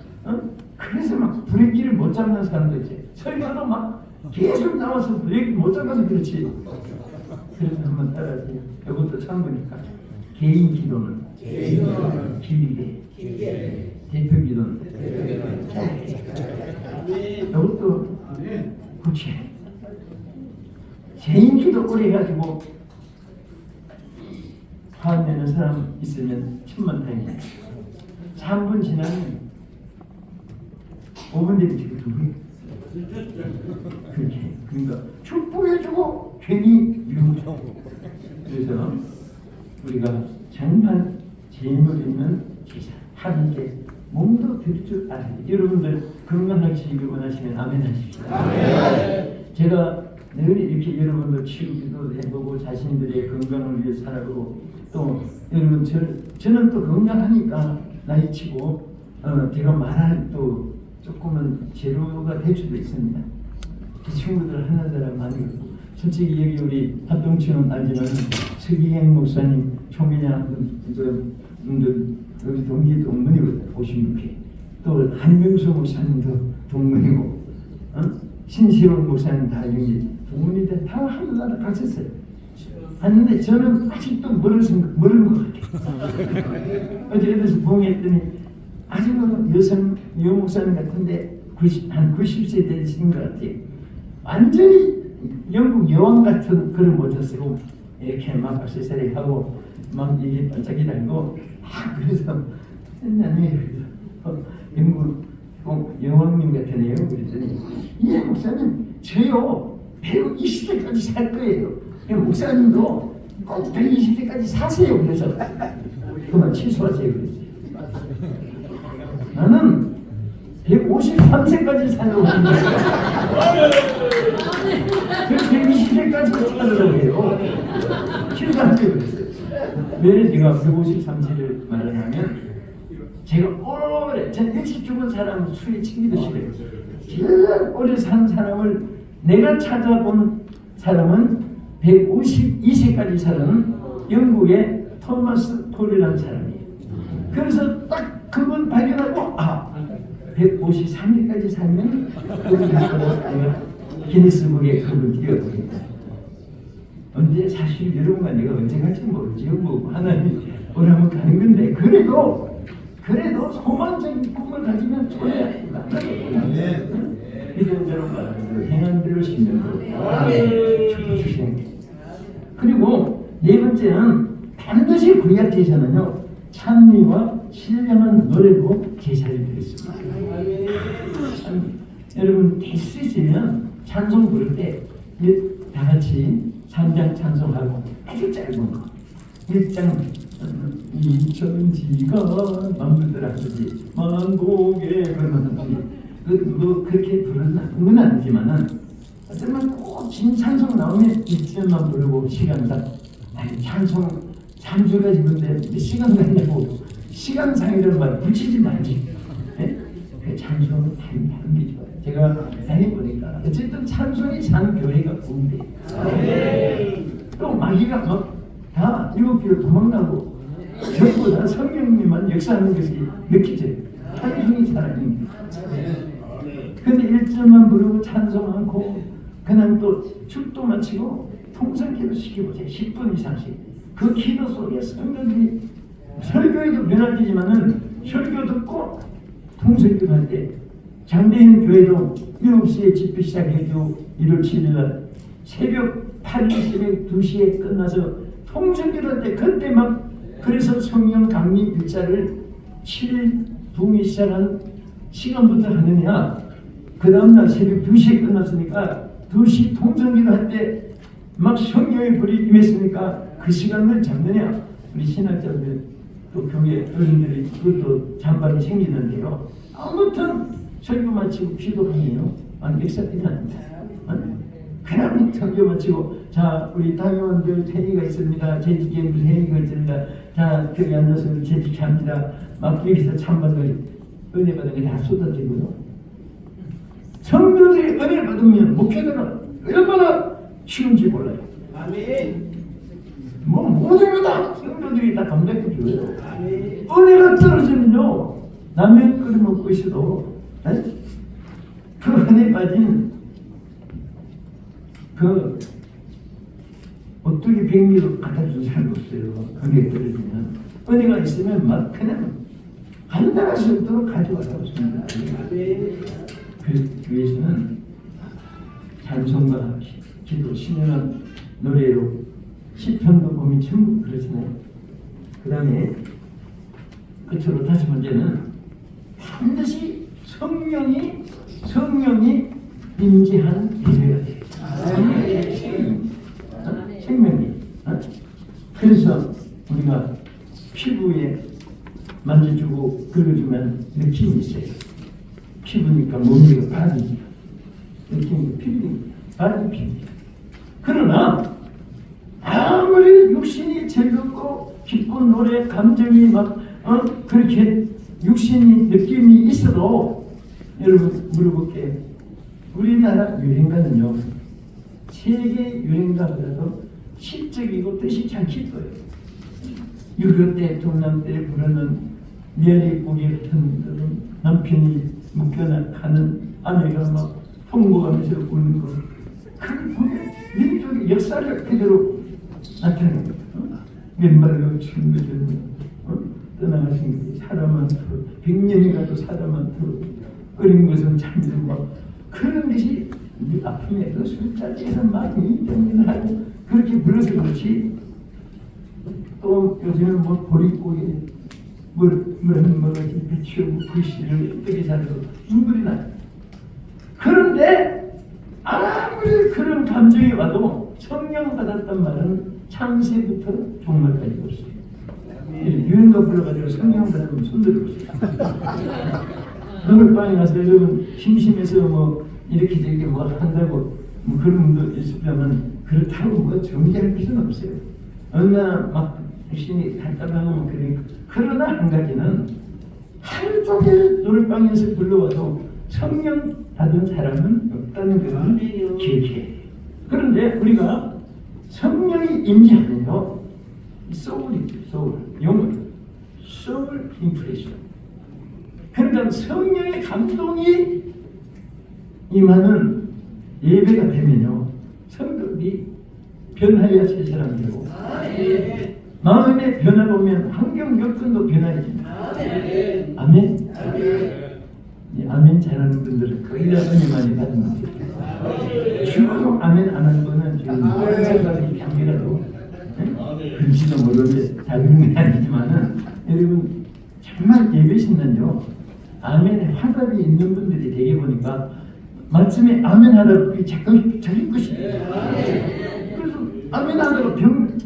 그래서 막 브레이크를 못 잡는 사람도 있지. 설교도 막 계속 나와서 브레이크 못 잡아서 그렇지. 그래서 한번 따라하세요. 이것도 참고니까 개인 기도는 길게 대표 기도는 이것도 구체 개인 기도 오래 해가지고 화안 내는 사람 있으면 천만 다행이에요. 3분 지나면 5분 되면 지금 누구예요? 그렇게 그러니까 축복해주고 괜히 유혹. 그래서 우리가 정말 재물 있는 제사 하나님께 몸도 드릴 줄 알아요. 여러분들 건강하시길 원하시면 아멘 하십시오. 제가 늘 이렇게 여러분들 치료기도 해보고 자신들의 건강을 위해 살아보고 또 여러분 저는 또 건강하니까 나이치고 제가 말할 또 조금은 재료가 될 수도 있습니다. 그 친구들 하는 사람 많이 있고 솔직히 여기 우리 합동치는 알지만 서기행 목사님 총회냐 분들 여기 동기 동문이거든요. 56회 또 한명수 목사님도 동문이고 신시원 목사님 다 여기 동문인데 다 하늘나라 갔었어요. 갔는데 저는 아직도 모르는 것 같아요. 어제 그래서 봉했더니 아직은 여성 목사님 같은데 한 90세 되신 것 같아요. 완전히 영국 여왕 같은 그런 모자 쓰고 이렇게 막 액세서리 하고 막 이게 반짝이 달고 그래서 나중에 영국 여왕님 같으네요. 그랬더니 예 목사님 저요 120세까지 살 거예요. 목사님도 꼭 120세까지 사세요. 그래서 그만 취소하세요. 그랬어요. 나는 153세까지 살려고 그래서 120세까지 살려고 해요. 취소하세요. 그랬어요. 왜 제가 153세를 말하냐면 제가 오래 전 일찍 죽은 사람 술이 치기도 싫어요. 제일 오래 산 사람을 내가 찾아본 사람은 152세까지 사는 영국의 토마스 폴이라는 사람이에요. 그래서 딱 그분 발견하고 153세까지 살면 우리 기니스북에 그분 뛰어듭니다. 언제 사실 여러분과 내가 언제 갈지 모르지요. 뭐 하나님 오라면 가는 건데 그래도 소망적인 꿈을 가지면 좋아야 이런 여러분과 행한 대로 신명으로 주시는 게. 그리고 네 번째는 반드시 구약 제사는요 찬미와 신령한 노래로 제사를 드렸습니다. 여러분 대수있으면 찬송 부를 때 다 같이 3장 찬송하고 아주 짧은 거 1장 이천지가 만물들 하듯이 만국에 그러는지 그렇게 부르는 건 아니지만은 어쩌면 꼭 진 찬송 나오면 1절만 부르고 시간당 아니 찬송 3주까지 부르는데 몇 시간 가냐고 시간상이라는 말 붙이지 말지. 네? 그 찬송은 다른 게 좋아요. 제가 다녀보니까 어쨌든 찬송이 산 교회가 좋은데 또 마귀가 다 일곱길로 도망가고 전부 다 성령님만 역사하는 것이 느끼져요. 찬송이 살아있는 근데 1절만 부르고 찬송 않고 그냥 또 축도 마치고 통성기도 시켜보세요. 10분 이상씩 그 기도 속에 성령이 설교에도 변화되지만은 설교 듣고 통성기도 할 때 장대인 교회도 7시에 집회 시작해도 1월 7일날 새벽 8일 새벽 2시에 끝나서 통성기도 할 때 그때 막 그래서 성령 강림 일자를 7일 붕이 시작한 시간부터 하느냐 그 다음날 새벽 2시에 끝났으니까 2시 통성기도 할 때 막 성령의 불이 임했으니까 그 시간을 잡느냐 우리 신학자들 또 교회 어른들이 그것도 잔반이 생기는데요. 아무튼 설교 마치고 기도하네요. 역사들이 아닙니다. 그냥 설교 마치고 자 우리 당회원들 회의가 있습니다. 재직기에 무슨 회의가 있습니다. 자 거기 앉아서 재직합니다. 막 여기서 찬반을 은혜 받은 게 다 쏟아지고요. 성도들이 은혜를 받으면 목회자는 얼마나 쉬운지 몰라요. 아멘. 뭐 모든 거다 성도들이 다 감당해 줘요. 은혜가 떨어지면요 라면 끓여 먹고 있어도 그 은혜 빠진 그 오뚜기 백미도 갖다 준 사람 없어요. 그게 떨어지면 은혜가 있으면 막 그냥 간단할 수 없도록 가져가라고 생각합니다. 그 교회에서는 찬송과 기도 신령한 노래로 시편도 보면 전부 그러시네요. 그 다음에 끝으로 다섯 번째는 반드시 성령이 임재한 예배가 돼요. 생명이. 그래서 우리가 피부에 만져주고 긁어주면 느낌이 있어요. 피부니까 몸이 바디니까 느낌이 피부니까 바디 피부. 그러나 아무리 육신이 즐겁고 기쁜 노래 감정이 막 그렇게 육신이 느낌이 있어도 여러분 물어볼게요. 우리나라 유행가는요 세계 유행가보다도 시적이고 뜻이 참 깊어요. 6.25 때 동남 때 부르는 미아리 고개 같은 남편이 묶여나가는 아내가 막 통곡하면서 우는 거 그걸 보면 민족의 역사를 그대로 나타내는 거예요. 맨발로 춤을 떠나가신 게 사람한테로 100년이 가도 사람한테로 어린 것은 참는 막 그런 것이 아픔에도 술자리에서 많이 병면하고 그렇게 불러서 그렇지. 또 요즘은 뭐 보릿고개 물은 뭐지 비추고 글씨를 어떻게 살고 눈물이 나요. 그런데 아무리 그런 감정이 와도 성령 받았단 말은 창세부터 종말까지 볼수있어요. 유행가 불러가지고 성령 받으면 손들어보세요. 오늘 밤에 가서 여러분 심심해서 뭐 이렇게 저렇게 뭐 한다고 뭐 그런 분도 있으면 그렇다고 뭐 정지할 필요는 없어요. 어느 날 막 당신이 답답하면 그러니까. 그러나 한 가지는 하루 종일 노래방에서 불러와도 성령 받은 사람은 없다는 것을 기억해야 해요. 그런데 우리가 성령이 임재하면요 소울이죠. 소울 영혼 소울 인프레션. 그러니까 성령의 감동이 임하는 예배가 되면요 성도들이 변화해야 새 사람이 되고 마음의 변화가 오면 환경 여건도 변화해집니다. 아멘. 이 아멘 잘하는 분들은 거의 다 은혜 많이 받는 분들. 죽어도 아멘 안 하는 분은 지금 무슨 생각이 잠기라도 글씨도 모르는데 잘 읽는 게 아니지만은 여러분 정말 예배신는요 아멘에 화답이 있는 분들이 되게 보니까 말씀에 아멘 하라고 자꾸 자기 것이에요. 그래서 아멘 하다가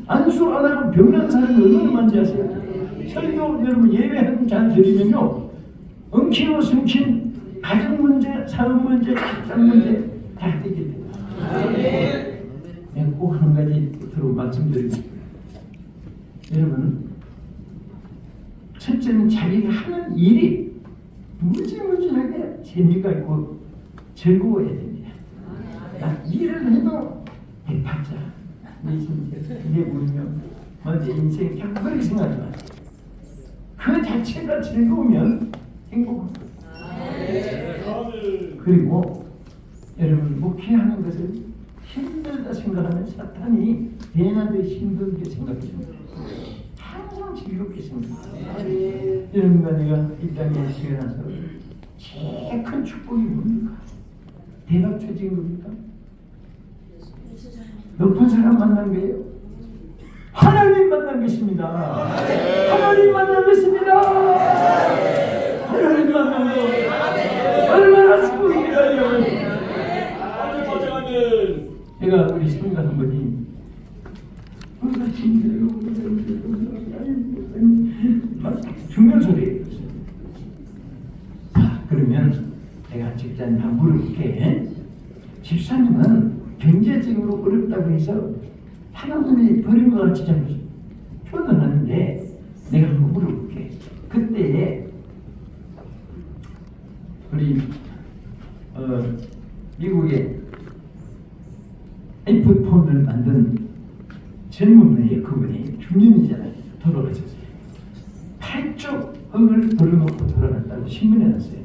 안수 안 하고 병난 사람이 얼마나 많은지 아세요? 설교 여러분 예배 잘 드리면요 엉키고 숨긴 가정 문제, 사업 문제, 직장 문제 다 해결이 돼요. 내가 꼭 한 가지 서로 말씀드리겠습니다. 여러분 첫째는 자기가 하는 일이 무지무지하게 재미가 있고 즐거워야 됩니다. 나 일을 해도 대파자 이게 운명 먼저 인생 자꾸 그렇게 생각하지 마세요. 그 자체가 즐거우면 행복합니다. 그리고 여러분 목회하는 것을 힘들다 생각하면 사탄이 대낮에 힘들게 생각합니다. 항상 즐겁게 생각합니다. 여러분과 내가 이 땅에 태어나서 제일 큰 축복이 뭡니까? 대박 처진 겁니까? 높은 사람 만난 거예요? 하나님 만난 것입니다. 하나님 만난 것입니다. 하나님 만난 거 얼마나 축복이에요. 내가 우리 성가 한 분이 중간 소리예요. 그러면 내가 집사님 한 물어볼게. 집사님은 경제적으로 어렵다고 해서 하나님이 버린 것 같이 자꾸 표현하는데 내가 한번 물어볼게. 그때 우리 미국의 아이폰을 만든 젊은 분이에요. 그분이 중년이잖아요. 돌아가셨어요. 8조 억을 벌어놓고 돌아갔다고 신문에 났어요.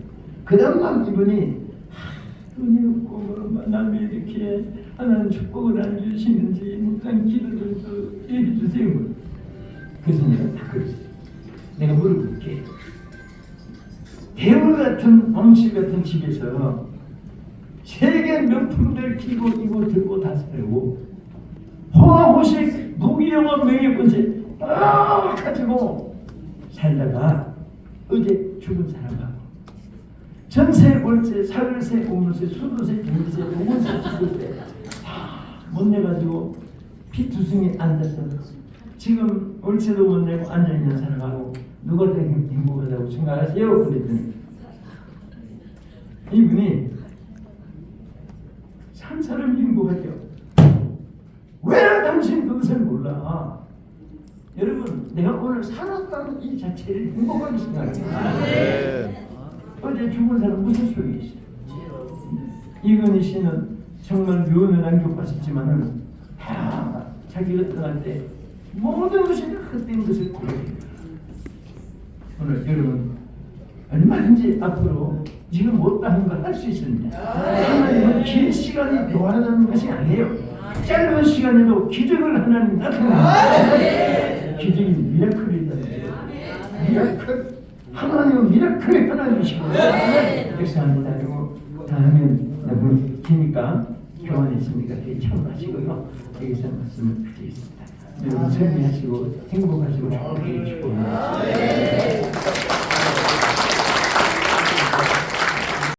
그 다음날 이분이 돈이 없고 뭐 남이 이렇게 하나님 축복을 안 주시는지 묵상 기도를 좀 해주세요. 그래서 내가 다 그랬어요. 내가 물어볼게. 대울 같은 왕실 같은 집에서 세계 명품들 끼고 이거 들고 다 살고 호화호식 무기영화 명예권세 딱 가지고 살다가 어제 죽은 사람하고 전세, 월세, 사월세, 우물세, 수도세, 경비세, 보건세, 지도세 다 못 내가지고 피투성이 앉아서 지금 월세도 못 내고 앉아있는 사람하고 누가 더 행복하다고 생각하세요? 그랬더니 이분이 산 사람이 행복하죠. 왜 당신 그것을 몰라? 여러분 내가 오늘 살았다는 이 자체를 행복하게 생각해요. 어제 죽은 사람 무슨 소용이 있어요? 이건희 씨는 정말 묘는 안교받았지만은 다 자기가 들어갈 때 모든 것이 헛된 것을 고려해요. 오늘 여러분 얼마든지 앞으로 지금 못다한 걸 할 수 있습니다. 하나님은 긴 시간이 요하다는 것이 아니에요. 짧은 시간에도 기적을 하나님 나타냅니다. 기적이 미라클이다. 미라클. 하나님은 미라클의 하나님이시고 역사합니다. 그리고 다음엔 너무 기니까 교환에 있으니까 되게 참고하시고요. 여기서 말씀을 드리겠습니다. 여러분 승리하시고 행복하시고 축복해 주시고